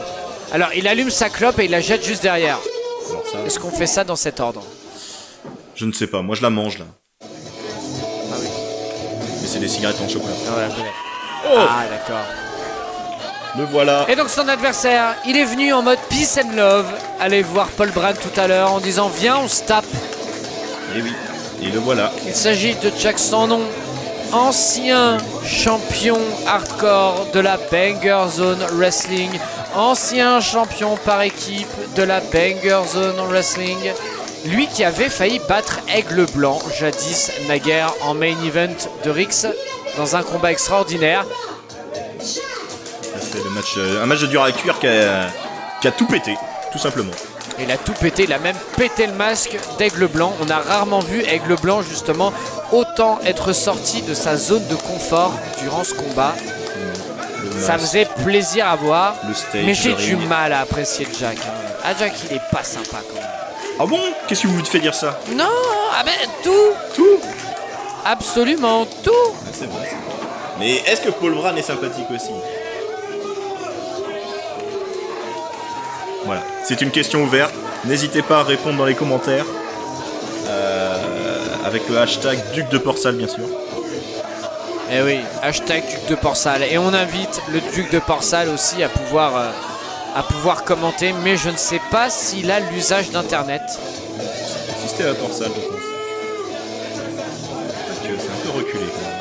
Alors il allume sa clope et il la jette juste derrière. Est-ce qu'on fait ça dans cet ordre? Je ne sais pas, moi je la mange là. Ah oui. Mais c'est des cigarettes en chocolat. Ah d'accord. Le voilà. Et donc son adversaire, il est venu en mode peace and love. Allez voir Paul Brand tout à l'heure en disant viens on se tape. Et oui, et le voilà. Il s'agit de Jack Sandon, ancien champion hardcore de la Banger Zone Wrestling, ancien champion par équipe de la Banger Zone Wrestling, lui qui avait failli battre Aigle Blanc jadis naguère en main event de Rix dans un combat extraordinaire. C'est un match de dur à cuire qui a tout pété, tout simplement. Il a tout pété, il a même pété le masque d'Aigle Blanc. On a rarement vu Aigle Blanc justement autant être sorti de sa zone de confort durant ce combat. Ça faisait plaisir à voir, mais j'ai du mal à apprécier Jack. Ah Jack il est pas sympa quand même. Ah bon? Qu'est-ce qui vous fait dire ça? Non, ah ben tout. Absolument tout. Ah, c'est vrai. Mais est-ce que Paul Brand est sympathique aussi? Voilà, c'est une question ouverte. N'hésitez pas à répondre dans les commentaires. Avec le hashtag Duc de Port-Salle, bien sûr. Eh oui, hashtag Duc de Port-Salle. Et on invite le Duc de Port-Salle aussi à pouvoir commenter. Mais je ne sais pas s'il a l'usage d'Internet. Assisté à Port-Salle, je pense. C'est un peu reculé quand même.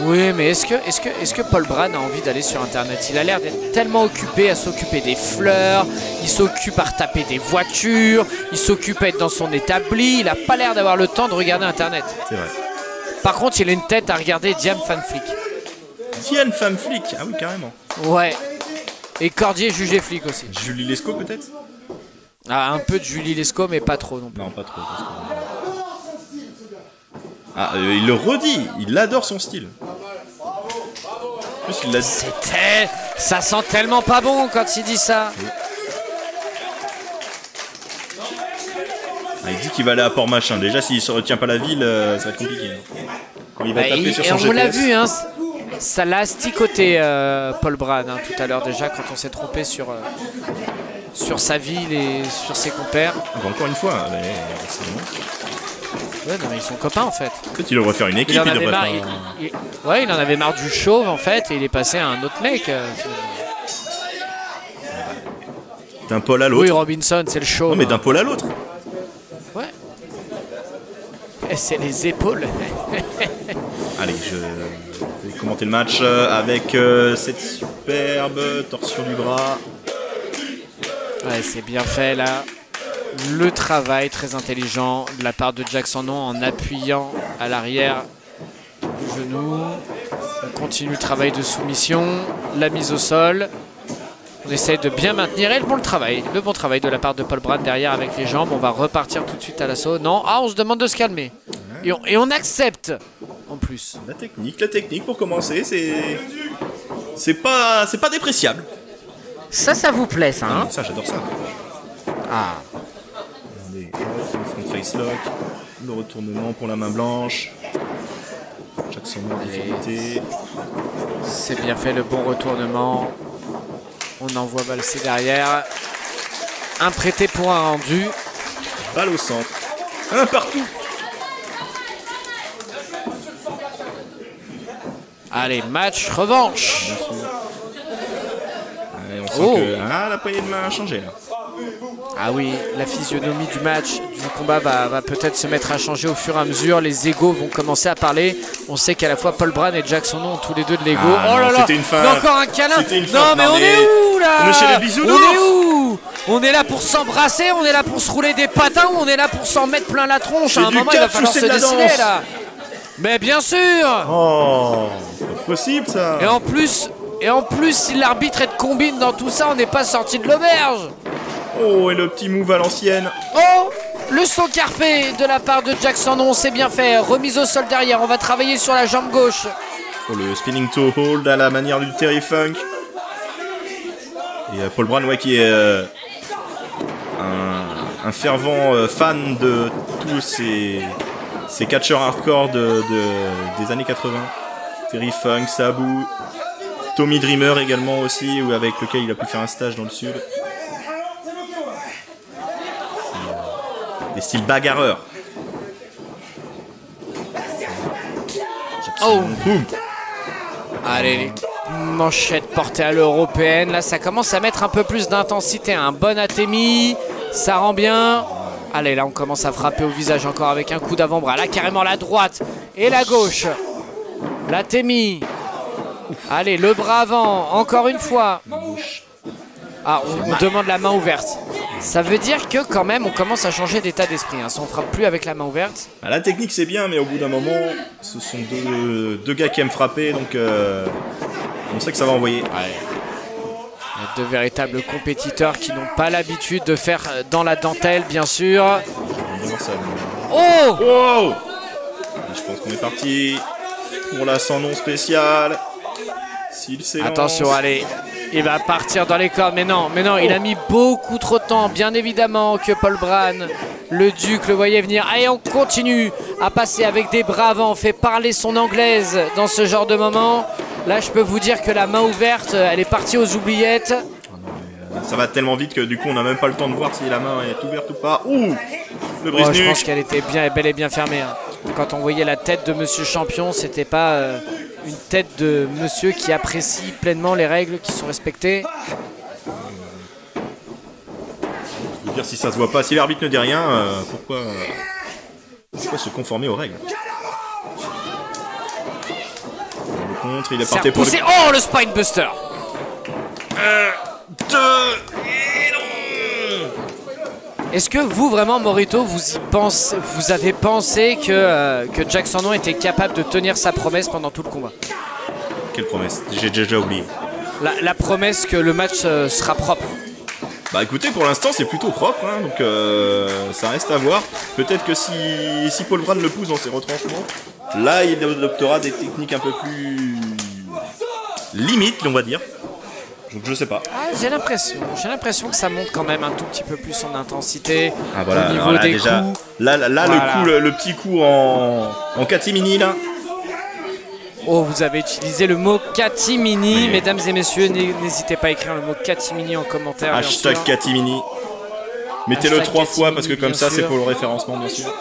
Oui, mais est-ce que Paul Brand a envie d'aller sur Internet? Il a l'air d'être tellement occupé à s'occuper des fleurs, il s'occupe à retaper des voitures, il s'occupe à être dans son établi, il n'a pas l'air d'avoir le temps de regarder Internet. C'est vrai. Par contre, il a une tête à regarder Diane Fan Flick. Diane Femme Flick, ah oui, carrément. Ouais. Et Cordier jugé flic aussi. Julie Lescaut peut-être? Ah, un peu de Julie Lescaut, mais pas trop non plus. Non, pas trop. Parce que... Ah, il le redit, il adore son style. En plus, il l'a dit. Ça sent tellement pas bon quand il dit ça. Oui. Ah, il dit qu'il va aller à Port-Machin. Déjà, s'il ne retient pas la ville, ça va être compliqué. Quand il va taper sur son GPS. On l'a vu, hein, ça l'a asticoté Paul Brand hein, tout à l'heure déjà quand on s'est trompé sur sa ville et sur ses compères. Ah, bah, encore une fois, mais c'est bon. Ouais, non, mais ils sont copains en fait. Peut-être il devrait faire une équipe. Il en avait marre du chauve en fait et il est passé à un autre mec. D'un pôle à l'autre. Oui, Robinson, c'est le chauve. Non, mais d'un pôle à l'autre. Ouais. Et c'est les épaules. Allez, je vais commenter le match avec cette superbe torsion du bras. Ouais, c'est bien fait là. Le travail très intelligent de la part de Jack Sandon en appuyant à l'arrière du genou. On continue le travail de soumission, la mise au sol. On essaye de bien maintenir et le bon travail de la part de Paul Brand derrière avec les jambes. On va repartir tout de suite à l'assaut. Non, on se demande de se calmer. Et on accepte en plus. La technique pour commencer, c'est pas dépréciable. Ça vous plaît ça hein? Ça, j'adore ça. Ah. Regardez, le front face lock, le retournement pour la main blanche. Jack Sandon en difficulté. C'est bien fait le bon retournement. On envoie valser derrière. Un prêté pour un rendu. Balle au centre. Un partout. Allez, match revanche. Allez, on sent que la poignée de main a changé là. Ah oui, la physionomie du match, du combat va peut-être se mettre à changer au fur et à mesure. Les égos vont commencer à parler. On sait qu'à la fois Paul Brand et Jack Sandon ont tous les deux de l'ego. Ah, oh là là, c'était une feinte. encore un câlin. Non mais on est où là? On est chez les bisounours. On est où? On est là pour s'embrasser, on est là pour se rouler des patins ou on est là pour s'en mettre plein la tronche? À un moment, il va falloir se décider là. Mais bien sûr. Oh, c'est pas possible ça. Et en plus, si l'arbitre est de combine dans tout ça, on n'est pas sorti de l'auberge. Oh, et le petit move à l'ancienne. Oh, le saut carpé de la part de Jack Sandon, c'est bien fait. Remise au sol derrière, on va travailler sur la jambe gauche. pour le spinning toe hold à la manière du Terry Funk. Et Paul Bryan, ouais, qui est un fervent fan de tous ces catcheurs hardcore des années 80. Terry Funk, Sabu, Tommy Dreamer également aussi, avec lequel il a pu faire un stage dans le sud. Des styles bagarreurs. Oh. Allez, les manchettes portées à l'européenne. Là, ça commence à mettre un peu plus d'intensité. Un bon Atemi, ça rend bien. Allez, là, on commence à frapper au visage encore avec un coup d'avant-bras. Là, carrément la droite et la gauche. L'Atemi. Allez, le bras avant, encore une fois. Ah, on demande la main ouverte. Ça veut dire que quand même, on commence à changer d'état d'esprit. Hein. Si on frappe plus avec la main ouverte. Bah, la technique, c'est bien, mais au bout d'un moment, ce sont deux gars qui aiment frapper, donc on sait que ça va envoyer. Ouais. Deux véritables compétiteurs qui n'ont pas l'habitude de faire dans la dentelle, bien sûr. Oh! Wow! Je pense qu'on est parti pour la sans nom spéciale. S'il s'élance. Attention, allez. Il va partir dans les cordes, mais non, il a mis beaucoup trop de temps, bien évidemment que Paul Bryan, le Duc, le voyait venir. Allez, on continue à passer avec des bras avant, on fait parler son anglaise dans ce genre de moment. Là, je peux vous dire que la main ouverte, elle est partie aux oubliettes. Ça va tellement vite que du coup, on n'a même pas le temps de voir si la main est ouverte ou pas. Ouh! Le brise-nuque. Je pense qu'elle était bel et bien fermée. Hein. Quand on voyait la tête de Monsieur Champion, c'était pas... une tête de monsieur qui apprécie pleinement les règles qui sont respectées. Je veux dire, si ça se voit pas, si l'arbitre ne dit rien, pourquoi se conformer aux règles? Le contre, il est parti pour le... Oh, le Spinebuster. Est-ce que vous, vraiment, Morito, vous avez pensé que Jack Sandon était capable de tenir sa promesse pendant tout le combat? Quelle promesse? J'ai déjà oublié. La promesse que le match sera propre. Bah écoutez, pour l'instant c'est plutôt propre, hein, donc ça reste à voir. Peut-être que si Paul Bryan le pousse dans ses retranchements, là il adoptera des techniques un peu plus limites, on va dire. Donc je sais pas. Ah, j'ai l'impression que ça monte quand même un tout petit peu plus en intensité. Ah voilà, au niveau là, des déjà, coups. Là voilà. le petit coup en catimini là. Oh, vous avez utilisé le mot catimini, mesdames et messieurs, n'hésitez pas à écrire le mot catimini en commentaire. Hashtag catimini. Mettez-le 3 fois parce que comme ça c'est pour le référencement bien sûr.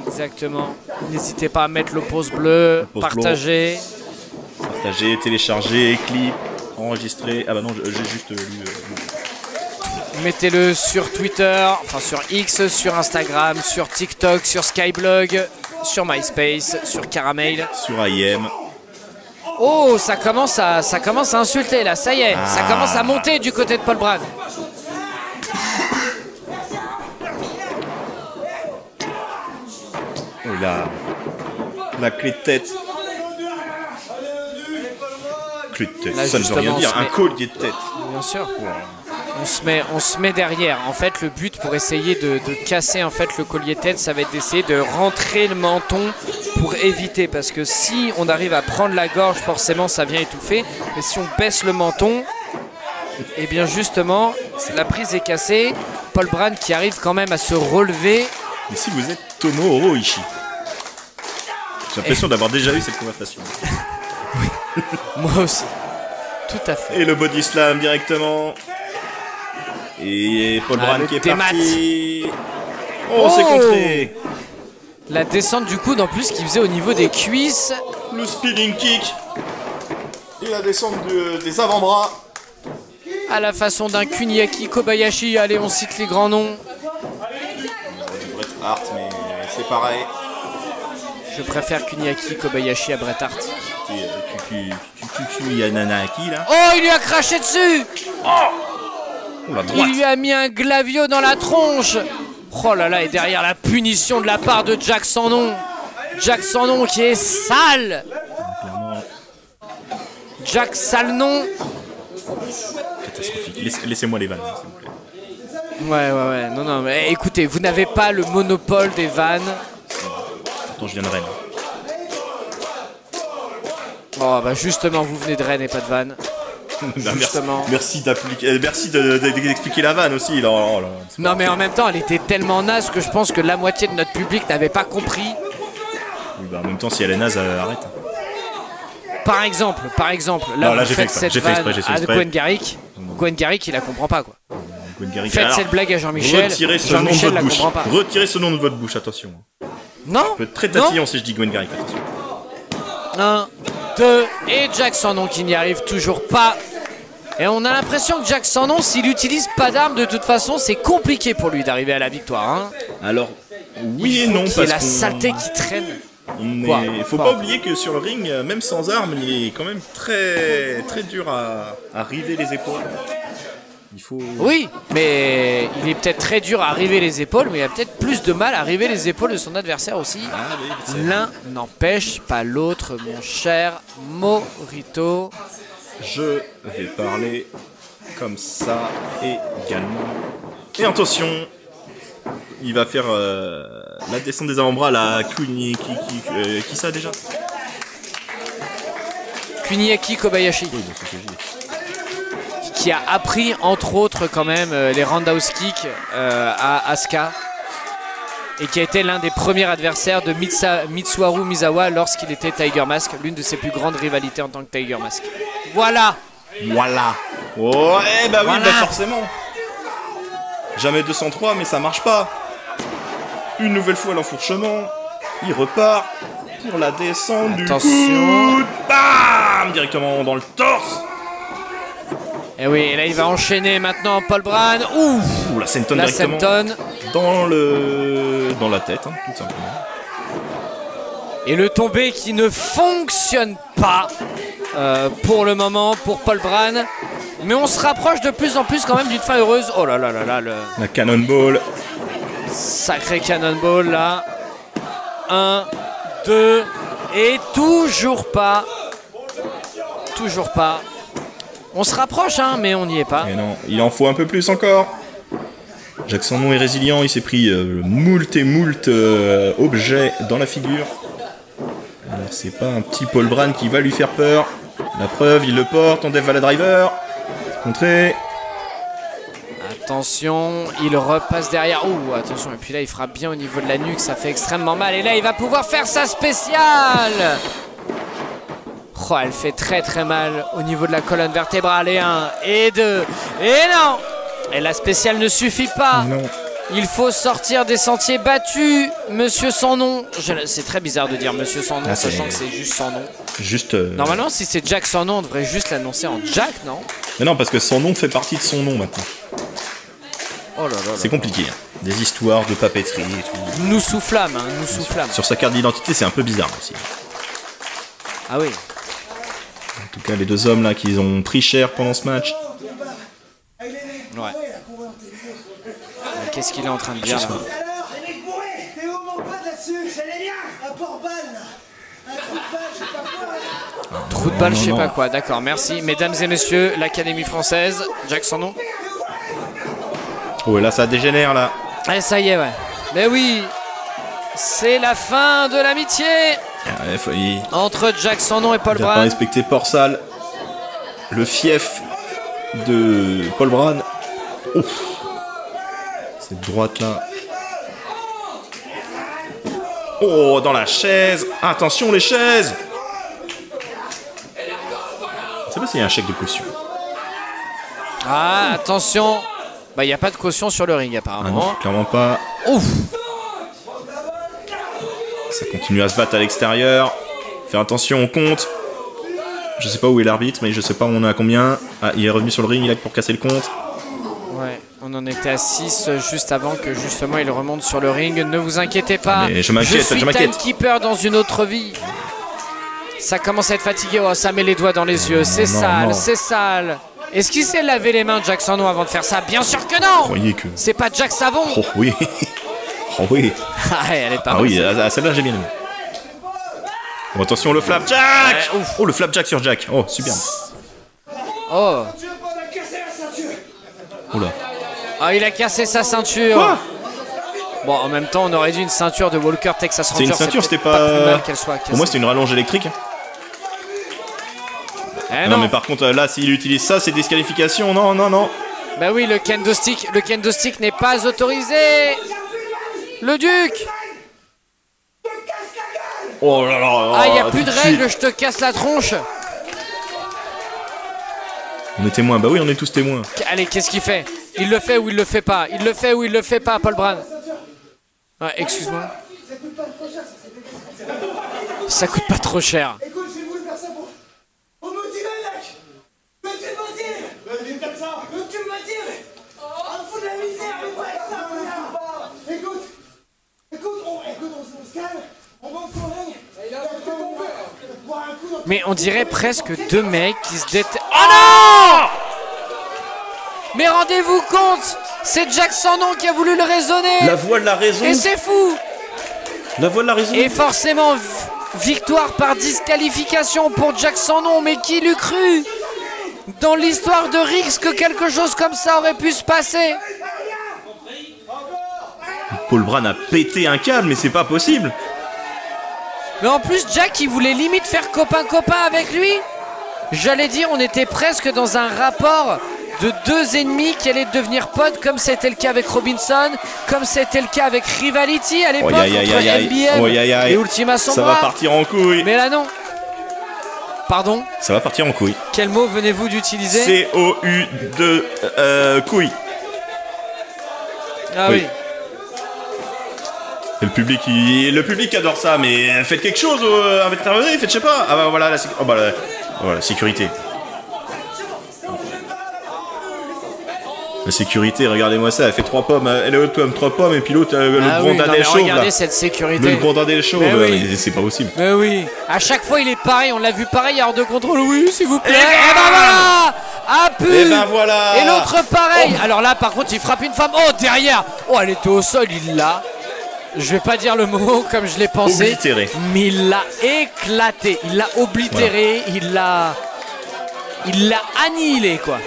Exactement. N'hésitez pas à mettre le pouce bleu, partager. Partager, télécharger, clip. Enregistré. Ah bah non, j'ai juste lu. Mettez-le sur Twitter, enfin sur X, sur Instagram, sur TikTok, sur Skyblog, sur MySpace, sur Caramel. Sur IM. Oh, ça commence à insulter là, ça y est, ça commence à monter du côté de Paul Bryan. Oh là, la clé de tête. Clé de tête, Là, ça ne veut rien dire, un collier de tête. Bien sûr. On se met derrière. En fait, le but pour essayer de casser en fait le collier de tête, ça va être d'essayer de rentrer le menton pour éviter. Parce que si on arrive à prendre la gorge, forcément, ça vient étouffer. Mais si on baisse le menton, et bien justement, la prise est cassée. Paul Bryan qui arrive quand même à se relever. Mais si vous êtes Tomo Oroishi, j'ai l'impression d'avoir déjà eu cette conversation. Oui, moi aussi. Tout à fait. Et le body slam directement. Et Paul Bryan qui est parti. Oh, c'est contré. La descente du coude en plus qui faisait au niveau des cuisses. Le spinning kick. Et la descente des avant-bras. À la façon d'un Kuniaki Kobayashi. Allez, on cite les grands noms. Bret Hart, mais c'est pareil. Je préfère Kuniaki Kobayashi à Bret Hart. Yananaki là. Oh, il lui a craché dessus. Oh, la droite. Il lui a mis un glavio dans la tronche. Oh là là, et derrière la punition de la part de Jack Sandon. Jack Sandon qui est sale. Jack Salnon. Catastrophique. Laissez-moi les vannes, s'il vous plaît. Ouais. Non, mais écoutez, vous n'avez pas le monopole des vannes. Pourtant, je viens de Rennes. Oh bah justement, vous venez de Rennes et pas de Vannes. Justement. Merci d'expliquer la vanne aussi. Là, oh là, non mais en même temps, elle était tellement naze que je pense que la moitié de notre public n'avait pas compris. Oui, bah, en même temps, si elle est naze, arrête. Par exemple, là, là vous faites cette vanne à Gwen Garrick. Gwen Garrick, il la comprend pas quoi. Faites cette blague à Jean-Michel. Retirez ce nom de votre bouche. Retirez ce nom de votre bouche, attention. Non. Ça peut être très tatillon si je dis Gwen Garrick, attention. 1, 2, et Jack Sandon qui n'y arrive toujours pas. Et on a l'impression que Jack Sandon, s'il n'utilise pas d'armes, de toute façon, c'est compliqué pour lui d'arriver à la victoire. Hein. Alors, oui et non, parce que la saleté qui traîne. Il faut pas oublier que sur le ring, même sans armes, il est quand même très dur à river les épaules. Il faut... Oui, mais il est peut-être très dur à river les épaules, mais il a peut-être plus de mal à river les épaules de son adversaire aussi. Ah, oui, l'un n'empêche pas l'autre, mon cher Morito. Je vais parler comme ça également. Et attention, il va faire la descente des avant-bras, la qui ça déjà? Kuniaki Kobayashi. Oui, c'est ce que je dis. Qui a appris entre autres quand même les roundhouse kicks à Asuka et qui a été l'un des premiers adversaires de Mitsuharu Misawa lorsqu'il était Tiger Mask, l'une de ses plus grandes rivalités en tant que Tiger Mask. Voilà. Oh, eh bah oui, voilà. Bah forcément. Jamais 203, mais ça marche pas. Une nouvelle fois l'enfourchement. Il repart pour la descente du coude. Bam, directement dans le torse. Et oui, et là il va enchaîner maintenant Paul Bryan. Ouh, la senton directement dans la tête, hein, tout simplement. Et le tombé qui ne fonctionne pas pour le moment pour Paul Bryan. Mais on se rapproche de plus en plus quand même d'une fin heureuse. Oh là là là là. La cannonball. Sacré cannonball là. 1, 2 et toujours pas. On se rapproche, hein, mais on n'y est pas. Et non, il en faut un peu plus encore. Jack Sandon est résilient, il s'est pris moult objets dans la figure. Alors c'est pas un petit Paul Bryan qui va lui faire peur. La preuve, il le porte en Death Valley Driver. Contré. Attention, il repasse derrière. Ouh, attention, et puis là il frappe bien au niveau de la nuque, ça fait extrêmement mal. Et là il va pouvoir faire sa spéciale. Oh, elle fait très mal au niveau de la colonne vertébrale. Et 1, et 2, et non. Et la spéciale ne suffit pas. Non. Il faut sortir des sentiers battus, monsieur sans nom. C'est très bizarre de dire monsieur sans nom, sachant que c'est juste sans nom. Juste. Normalement, si c'est Jack sans nom, on devrait juste l'annoncer en Jack, non? Mais non, parce que son nom fait partie de son nom maintenant. Oh là là. C'est compliqué. Hein. Des histoires de papeterie et tout. Nous soufflâmes, hein, nous soufflâmes. Sur sa carte d'identité, c'est un peu bizarre aussi. Ah oui. En tout cas, les deux hommes là qui ont pris cher pendant ce match. Ouais. Qu'est-ce qu'il est en train de dire là? Trou de balle, je sais pas quoi. D'accord, merci. Mesdames et messieurs, l'Académie française, Jack son nom. Oh, là, ça dégénère là. Eh, ça y est, ouais. Mais oui, c'est la fin de l'amitié entre Jack Sandon et Paul Bryan. Pas respecté Port-Salle, le fief de Paul Bryan. Ouf. Cette droite là. Oh, dans la chaise. Attention les chaises. Je sais pas s'il y a un chèque de caution. Ah, attention. Bah, il n'y a pas de caution sur le ring apparemment. Ah non, clairement pas. Ouf. Ça continue à se battre à l'extérieur. Faire attention, on compte. Je sais pas où est l'arbitre, mais je sais pas où on est à combien. Ah, il est revenu sur le ring, il est pour casser le compte. Ouais, on en était à 6 juste avant que justement il remonte sur le ring. Ne vous inquiétez pas. Mais je m'inquiète, suis timekeeper dans une autre vie. Ça commence à être fatigué. Oh, ça met les doigts dans les yeux. C'est sale, c'est sale. Est-ce qu'il s'est lavé les mains, Jack Sandon, avant de faire ça? Bien sûr que non. Que... C'est pas Jack Savon. Oh oui. Oh oui. Ah, elle est pas mal. Ah oui, celle-là j'ai bien aimé. Oh, attention le flapjack. Ouais, oh, le flapjack sur Jack. Oh, super. Oh. Oula. Ah, il a cassé sa ceinture. Quoi? Bon, en même temps, on aurait dit une ceinture de Walker Texas Ranger. C'est une ceinture, c'était pas plus mal qu'elle soit cassée. Pour moi, c'était une rallonge électrique. Eh non mais par contre là s'il utilise ça c'est disqualification. Non non non. Bah oui, le kendo stick n'est pas autorisé. Le Duc. Oh là là. Ah, il n'y a plus de règles, je te casse la tronche. On est témoins, bah oui on est tous témoins. Allez, qu'est-ce qu'il fait? Il le fait ou il le fait pas? Il le fait ou il le fait pas, Paul Brand? Ouais, excuse-moi. Ça coûte pas trop cher. Écoute, j'ai voulu faire ça pour motiver, mec. Mais tu me motives. Mais comme ça. Mais tu me motives. On fout de la misère, mais pas avec ça, mon gars. Écoute, on se calme. On va au ring. Mais on dirait presque deux mecs qui se détestent. Oh non! Mais rendez-vous compte, c'est Jack sans nom qui a voulu le raisonner. La voix de la raison. Et c'est fou. La voix de la raison. Et forcément, victoire par disqualification pour Jack sans nom. Mais qui l'eût cru dans l'histoire de Rix que quelque chose comme ça aurait pu se passer? Paul Brand a pété un câble, mais c'est pas possible. Mais en plus, Jack, il voulait limite faire copain-copain avec lui. J'allais dire, on était presque dans un rapport de deux ennemis qui allaient devenir potes, comme c'était le cas avec Robinson, comme c'était le cas avec Rivality à l'époque, entre MBM et Ultima Sombra. Ça va partir en couille. Mais là, non. Pardon? Ça va partir en couille. Quel mot venez-vous d'utiliser? C-O-U-2 couille. Ah oui. Et le public adore ça, mais faites quelque chose avec intervenir, faites je sais pas. Ah bah voilà la sécurité. La sécurité, regardez-moi ça, elle fait 3 pommes, elle est haute comme 3 pommes et puis l'autre le grondadel chauve. Regardez cette sécurité. Le grondadel chauve, oui. c'est pas possible. Mais oui, à chaque fois il est pareil, on l'a vu pareil hors de contrôle. Oui, s'il vous plaît. Et ben voilà. Ah pu. Et ben voilà. Et l'autre pareil. Alors là par contre il frappe une femme. Oh derrière. Oh elle était au sol, il l'a. Je vais pas dire le mot comme je l'ai pensé. Oblitéré. Mais il l'a éclaté, il l'a oblitéré, voilà. il l'a annihilé quoi.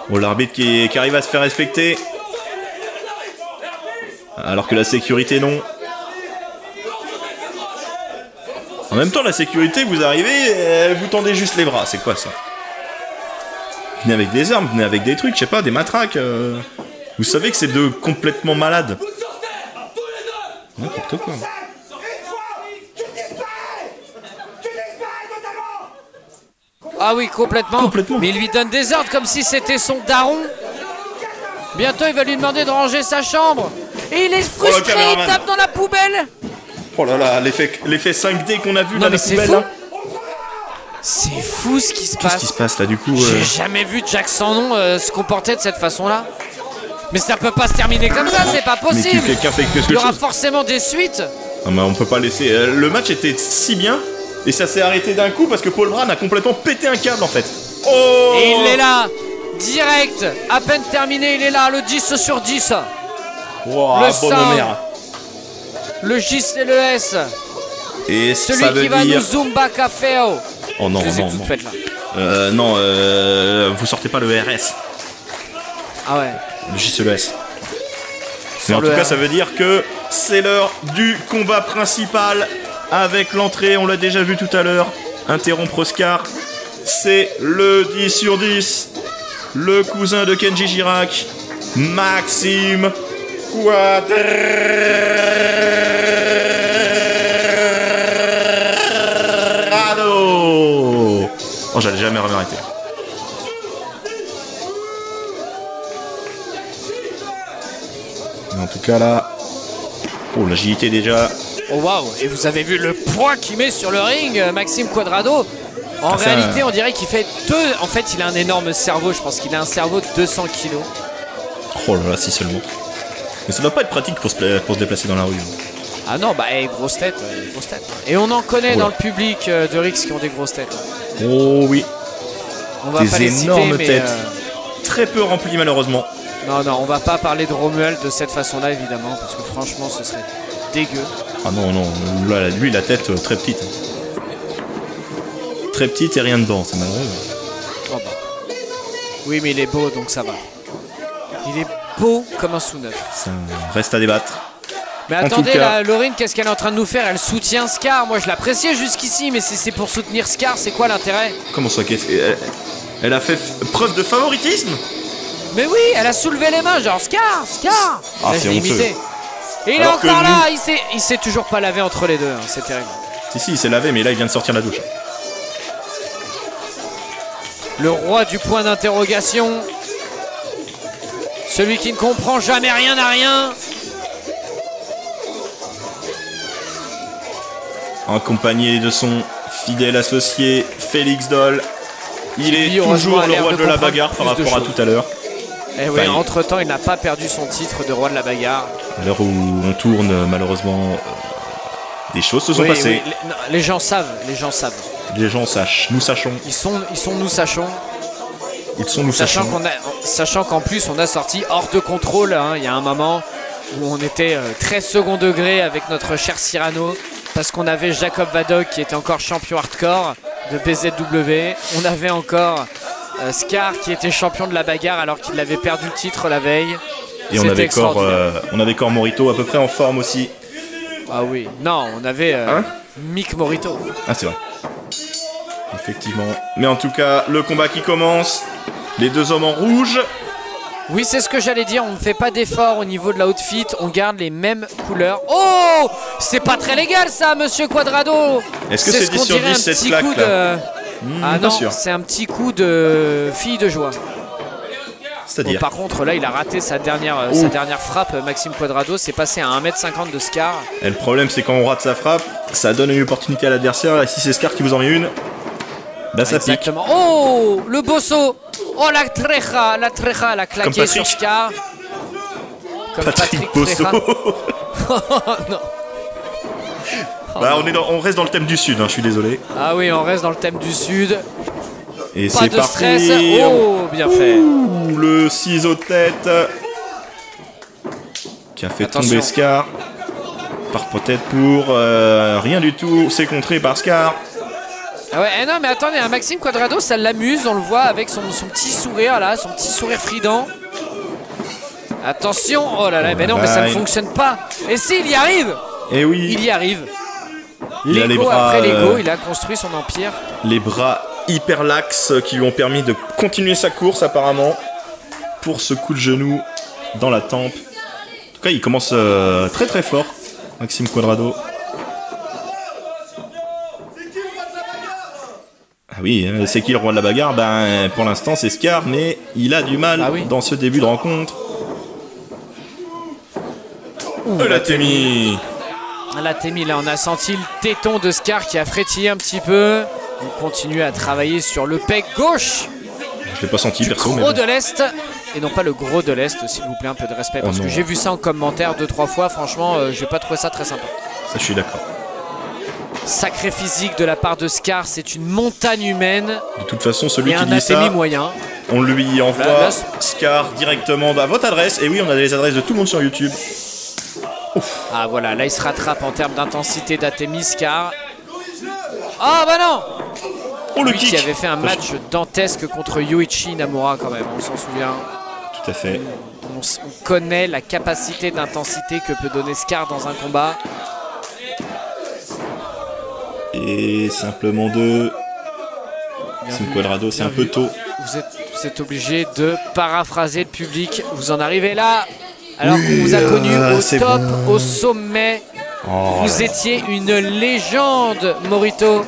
Bon, l'arbitre qui arrive à se faire respecter. Alors que la sécurité non. En même temps la sécurité vous arrivez, vous tendez juste les bras, c'est quoi ça? Venez avec des armes, venez avec des trucs, je sais pas, des matraques. Vous savez que c'est deux complètement malades. N'importe quoi. Ah oui, complètement. Mais il lui donne des ordres comme si c'était son daron. Bientôt, il va lui demander de ranger sa chambre. Et il est frustré, il tape dans la poubelle. Oh là là, l'effet 5D qu'on a vu non, dans les poubelles. Là. C'est fou ce qui se passe. Qu'est-ce qui se passe là du coup J'ai jamais vu Jack sans nom se comporter de cette façon-là. Mais ça peut pas se terminer comme ça, c'est pas possible. Il y aura forcément des suites. Non mais on peut pas laisser. Le match était si bien. Et ça s'est arrêté d'un coup parce que Paul Brand a complètement pété un câble en fait. Oh! Et il est là, direct, à peine terminé, il est là, le 10 sur 10. Wow, le sound, le J et le S. Et celui ça veut qui va dire... nous Zumba Caféo. Oh non, non, vous sortez pas le RS. Ah ouais. Le J et le S. Mais en tout cas, ça veut dire que c'est l'heure du combat principal. Avec l'entrée, on l'a déjà vu tout à l'heure, interrompre Oscar, c'est le 10 sur 10, le cousin de Kenji Girac, Maxime Cuadrado. Oh, j'allais jamais arrêter. Mais en tout cas là, oh l'agilité déjà. Oh waouh, et vous avez vu le poids qu'il met sur le ring, Maxime Cuadrado. En réalité, on dirait qu'il fait deux. En fait, il a un énorme cerveau. Je pense qu'il a un cerveau de 200 kilos. Oh là là, si seulement. Mais ça doit pas être pratique pour se déplacer dans la rue. Ah non, bah grosse tête, grosse tête. Et on en connaît dans le public de Rix qui ont des grosses têtes. Oh oui. On va pas les citer, énormes mais têtes. Très peu remplies malheureusement. Non, non, on va pas parler de Romuald de cette façon-là évidemment, parce que franchement, ce serait dégueu. Ah non, non, là, lui, la tête très petite. Très petite et rien dedans, c'est malheureux. Oh bah. Oui, mais il est beau, donc ça va. Il est beau comme un sous-neuf. Ça reste à débattre. Mais En attendez, tout cas- là, Laurine, qu'est-ce qu'elle est en train de nous faire? Elle soutient Scar. Moi, je l'appréciais jusqu'ici, mais si c'est pour soutenir Scar, c'est quoi l'intérêt? Comment ça, elle a fait preuve de favoritisme? Mais oui, elle a soulevé les mains, genre Scar, Scar. Ah, Là, c'est je l'ai honteux. imité. Et il est Alors que encore là, nous- il s'est toujours pas lavé entre les deux, hein, c'est terrible. Si, il s'est lavé, mais là, il vient de sortir la douche. Le roi du point d'interrogation. Celui qui ne comprend jamais rien à rien. Accompagné de son fidèle associé, Félix Doll. Il Lui, est heureusement, toujours a le l'air roi de de la comprendre bagarre par plus de rapport à choses. tout à l'heure. Et oui, Enfin, entre temps, il n'a pas perdu son titre de roi de la bagarre. À l'heure où on tourne, malheureusement, des choses se sont Oui, passées. oui, non, les gens savent, les gens savent. Les gens sachent, nous sachons, Ils sont nous sachons. ils sont nous Sachant sachons. sachant qu'en plus on a sorti hors de contrôle, hein, il y a un moment où on était très second degré avec notre cher Cyrano parce qu'on avait Jacob Vadog qui était encore champion hardcore de BZW. On avait encore Scar qui était champion de la bagarre alors qu'il avait perdu le titre la veille. Et on C'était avait, extraordinaire. Cor Morito à peu près en forme aussi. Ah oui, non, on avait Hein Mick Morito. Ah, c'est vrai. Effectivement. Mais en tout cas, le combat qui commence. Les deux hommes en rouge. Oui, c'est ce que j'allais dire, on ne fait pas d'effort au niveau de l'outfit, on garde les mêmes couleurs. Oh, c'est pas très légal ça, monsieur Quadrado. Est-ce que c'est ce 10 qu'on sur dirait 10 un cette petit claque coup là de... Ah pas non, sûr. c'est un petit coup de fille de joie. Bon, C'est-à-dire. par contre, là, il a raté sa dernière frappe, Maxime Quadrado. C'est passé à 1m50 de Scar. Et le problème, c'est quand on rate sa frappe, ça donne une opportunité à l'adversaire. Et si c'est Scar qui vous en met une, bah ça pique. Exactement. Oh, le bosso. Oh, la treja, elle a Comme claqué Patrick. sur Scar. Comme Patrick Bosso. Treja. Oh non. Bah, on reste dans le thème du sud, hein, je suis désolé. Ah oui, on reste dans le thème du sud. Et Pas c'est de parti. stress. Oh, bien fait. Ouh, le ciseau de tête qui a fait Attention. tomber Scar. Part peut-être pour rien du tout. C'est contré par Scar. Ah ouais, non mais attendez, hein, Maxime Quadrado, ça l'amuse, on le voit avec son petit sourire là, son petit sourire frident. Attention, oh là là, mais non, mais ça ne vaille. fonctionne pas. Et si, il y arrive. Et oui, Il y arrive. Il a les Lego bras, après Lego, il a construit son empire. les bras hyper laxes qui lui ont permis de continuer sa course apparemment. Pour ce coup de genou dans la tempe. En tout cas, il commence très très fort, Maxime Quadrado. Ah oui, c'est qui le roi de la bagarre? Ben, pour l'instant, c'est Scar, mais il a du mal Ah oui. dans ce début de rencontre. La Témi. Là, Témi, là, on a senti le téton de Scar qui a frétillé un petit peu. On continue à travailler sur le pec gauche Je l'ai pas senti du perso, mais gros bon. de l'Est. Et non pas le gros de l'Est, s'il vous plaît, un peu de respect. Oh Parce que non. j'ai vu ça en commentaire 2-3 fois. Franchement, j'ai pas trouvé ça très sympa. Ça, je suis d'accord. Sacré physique de la part de Scar, c'est une montagne humaine De toute façon, celui et qui un dit Atémi ça, moyen. on lui envoie Là, Scar directement à votre adresse. Et oui, on a les adresses de tout le monde sur YouTube. Ah voilà, là il se rattrape en termes d'intensité d'Atémi, Scar. Ah bah non, Oh, le lui kick. qui avait fait un match dantesque contre Yoichi Inamura quand même, on s'en souvient. Tout à fait. On connaît la capacité d'intensité que peut donner Scar dans un combat. Et simplement deux. Bien Maxime vu, Quadrado, c'est bien un peu vu. tôt. Vous êtes obligé de paraphraser le public. Vous en arrivez là alors Oui, qu'on vous a connu au c'est top, bon. au sommet. Oh, Vous étiez une légende, Morito.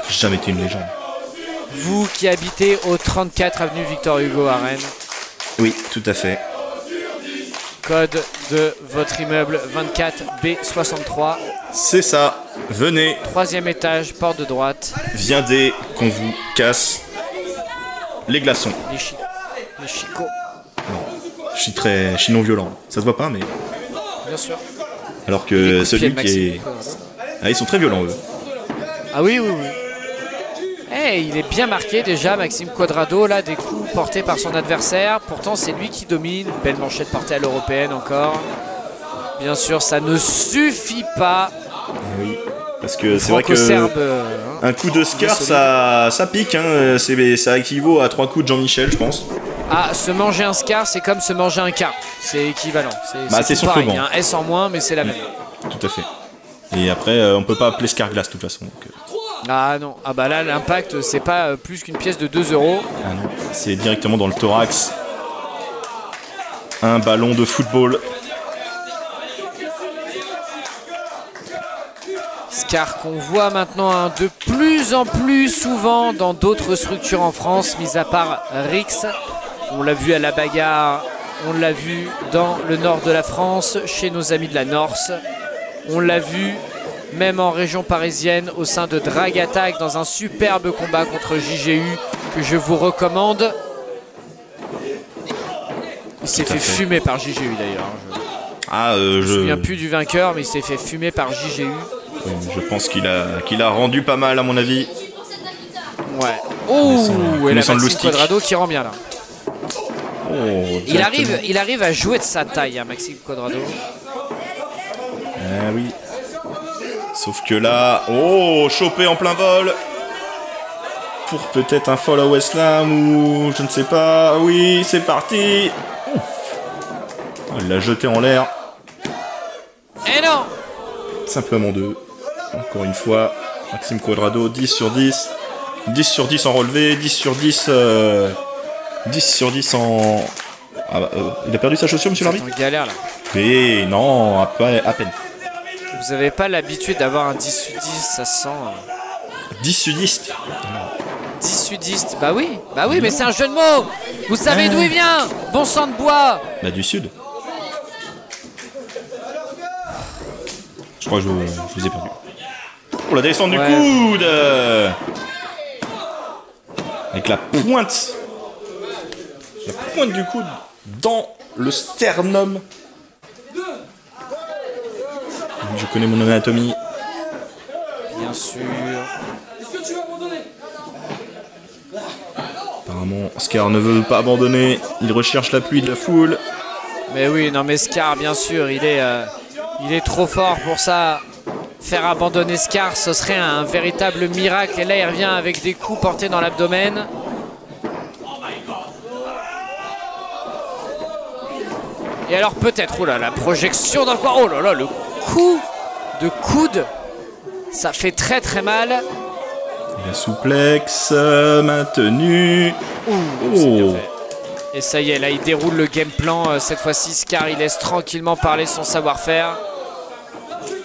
j'ai jamais été une légende. Vous qui habitez au 34 avenue Victor Hugo à Rennes. Oui, tout à fait. Code de votre immeuble 24B63. C'est ça. Venez, Troisième étage, porte de droite. viendez qu'on vous casse les glaçons. Les chicots, Je suis non violent. Ça se voit pas, mais. bien sûr. Alors Les que coups de pied celui de qui est. Maxime. Ah, ils sont très violents, eux. Ah oui, oui, oui. Eh, il est bien marqué déjà, Maxime Quadrado, là, des coups portés par son adversaire. Pourtant, c'est lui qui domine. Belle manchette portée à l'européenne encore. Bien sûr, ça ne suffit pas. Oui. Parce que c'est vrai que. Franco-serbe. Un coup de Scar, ça pique. Hein. Ça équivaut à 3 coups de Jean-Michel, je pense. Ah, se manger un Scar, c'est comme se manger un K. C'est équivalent. Bah, c'est tout son pareil. slogan. Il y a un S en moins, mais c'est la même. Tout à fait. Et après, on peut pas appeler Scar glace de toute façon. Donc, Ah non, ah bah là l'impact c'est pas plus qu'une pièce de 2 €. ah non, c'est directement dans le thorax. Un ballon de football. Scar qu'on voit maintenant hein, de plus en plus souvent dans d'autres structures en France, mis à part Rix. On l'a vu à la bagarre, on l'a vu dans le nord de la France, chez nos amis de la Norse. On l'a vu même en région parisienne au sein de Drag Attack dans un superbe combat contre JGU que je vous recommande. Il s'est fait fumer par JGU d'ailleurs. Je me souviens plus du vainqueur, mais il s'est fait fumer par JGU. Je pense qu'il a rendu pas mal à mon avis. Ouais. Oh, et la Maxime Cuadrado qui rend bien là. Oh, il arrive à jouer de sa taille, hein, Maxime Cuadrado. Ah oui. Sauf que là, chopé en plein vol. Pour peut-être un fall à Westlam ou je ne sais pas. Oui, c'est parti. Il l'a jeté en l'air. Et non. Simplement 2. Encore une fois, Maxime Cuadrado, 10 sur 10. 10 sur 10 en relevé, 10 sur 10... 10 sur 10 en... il a perdu sa chaussure, monsieur l'arbitre ? En galère là. Mais non, à peine. Vous avez pas l'habitude d'avoir un 10 sur 10, ça sent... 10 sur 10 10 sur 10, bah oui, mais c'est un jeu de mots. Vous savez d'où il vient. Bon sang de bois. Bah du sud. Je crois que je vous ai perdu. Oh, la descente du coude avec la pointe du coude dans le sternum. Je connais mon anatomie. Bien sûr. Apparemment, Scar ne veut pas abandonner. Il recherche l'appui de la foule. Mais oui, non mais Scar, bien sûr, il est trop fort pour ça. Faire abandonner Scar, ce serait un véritable miracle. Et là, il revient avec des coups portés dans l'abdomen. Et alors peut-être, oh là, la projection dans le coin. Oh là là, le coup de coude, ça fait très très mal. La souplex maintenue. C'est bien fait. Et ça y est, là il déroule le game plan. Cette fois-ci, Scar, il laisse tranquillement parler son savoir-faire.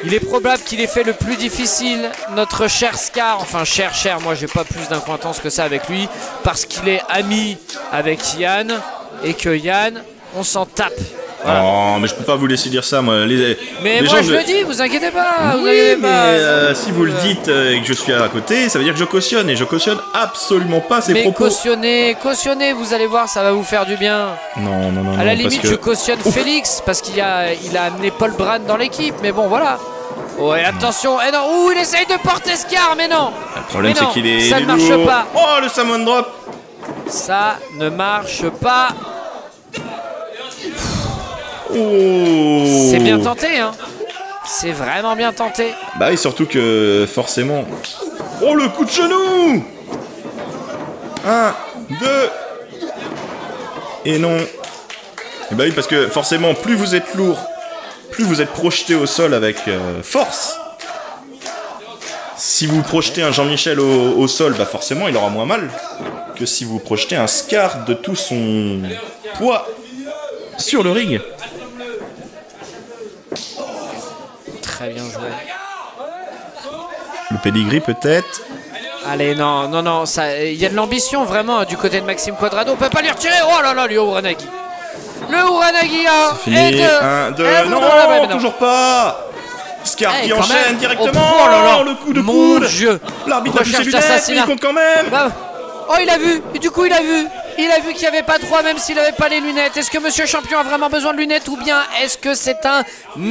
Il est probable qu'il ait fait le plus difficile, notre cher Scar. Enfin, cher, moi j'ai pas plus d'acquaintance que ça avec lui. Parce qu'il est ami avec Yann. Et que Yann, on s'en tape. Voilà. Oh, mais je peux pas vous laisser dire ça, moi. Mais moi je le dis, vous inquiétez pas. Oui, mais si vous le dites et que je suis à côté, ça veut dire que je cautionne. Et je cautionne absolument pas ces propos. Mais cautionnez, vous allez voir, ça va vous faire du bien. Non. À la limite, je cautionne Félix parce qu'il a amené Paul Brand dans l'équipe. Mais bon, voilà. Ouais, attention. Et non, il essaye de porter Scar, mais non. Le problème, c'est qu'il est. Ça ne marche pas. Oh, le Samoan Drop. Ça ne marche pas. C'est bien tenté, hein. C'est vraiment bien tenté. Bah oui, surtout que forcément. Oh, le coup de genou. 1, 2. Et non. Et bah oui, parce que forcément, plus vous êtes lourd, plus vous êtes projeté au sol avec force. Si vous projetez un Jean-Michel au sol, bah forcément, il aura moins mal que si vous projetez un Scar de tout son poids sur le ring. Très bien joué. Le pedigree peut-être. Allez, non, il y a de l'ambition vraiment du côté de Maxime Cuadrado. On peut pas lui retirer. Oh là là, le Uranagi. Le Uranagi, hein. Fini. 1, 2. Non, toujours pas. Scar qui enchaîne directement. Oh là là. Le coup de Mon coude. Dieu. L'arbitre a vu ses lunettes, mais il compte quand même. Oh, il a vu. Et du coup, il a vu. Il a vu qu'il n'y avait pas droit même s'il n'avait pas les lunettes. Est-ce que Monsieur Champion a vraiment besoin de lunettes ou bien est-ce que c'est un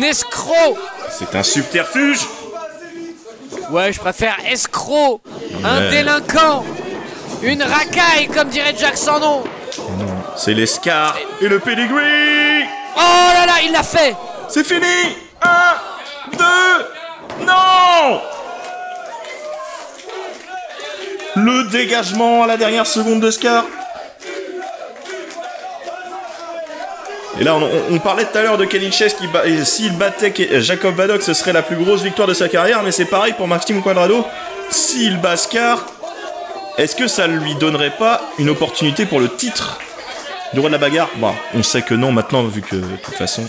escroc? C'est un subterfuge. Ouais, je préfère escroc. Un délinquant. Une racaille, comme dirait Jack Sandon. Non, c'est les Scars et le pedigree. Oh là là, il l'a fait. C'est fini. 1, 2. Non. Le dégagement à la dernière seconde de Scar. Et là, on parlait tout à l'heure de Kalichev qui s'il battait Jacob Vadok, ce serait la plus grosse victoire de sa carrière, mais c'est pareil pour Maxime Cuadrado. S'il bat Scar, est-ce que ça lui donnerait pas une opportunité pour le titre du roi de la bagarre? Bah, on sait que non maintenant, vu que de toute façon,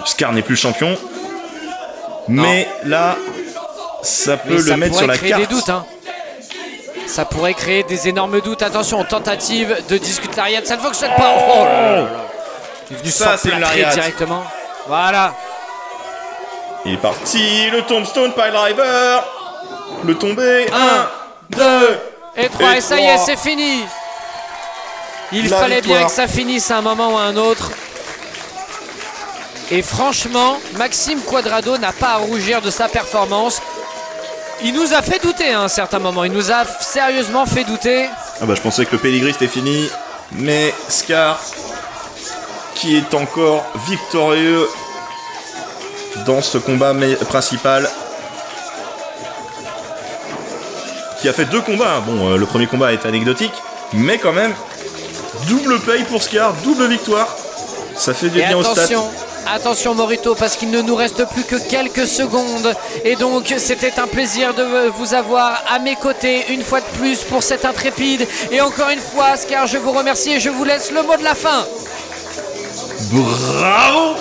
Scar n'est plus champion. Mais là, ça peut le mettre sur la carte. Des doutes, hein. Ça pourrait créer des énormes doutes. Attention, tentative de discuter l'ariat, ça ne fonctionne pas. Oh là là. Il est venu s'emplâtrer directement. Voilà. Il est parti, le tombstone piledriver. Le tombé. 1, 2 et 3. Et ça y est, c'est fini. Il fallait bien que ça finisse à un moment ou à un autre. Et franchement, Maxime Cuadrado n'a pas à rougir de sa performance. Il nous a fait douter à un certain moment. Il nous a sérieusement fait douter. Ah bah je pensais que le pedigree c'était fini. Mais Scar, qui est encore victorieux dans ce combat principal. Qui a fait 2 combats. Bon, le premier combat est anecdotique. Mais quand même, double paye pour Scar, double victoire. Ça fait du bien au stade. Attention Morito, parce qu'il ne nous reste plus que quelques secondes. Et donc c'était un plaisir de vous avoir à mes côtés une fois de plus pour cet intrépide. Et encore une fois, Scar, je vous remercie et je vous laisse le mot de la fin. Bravo!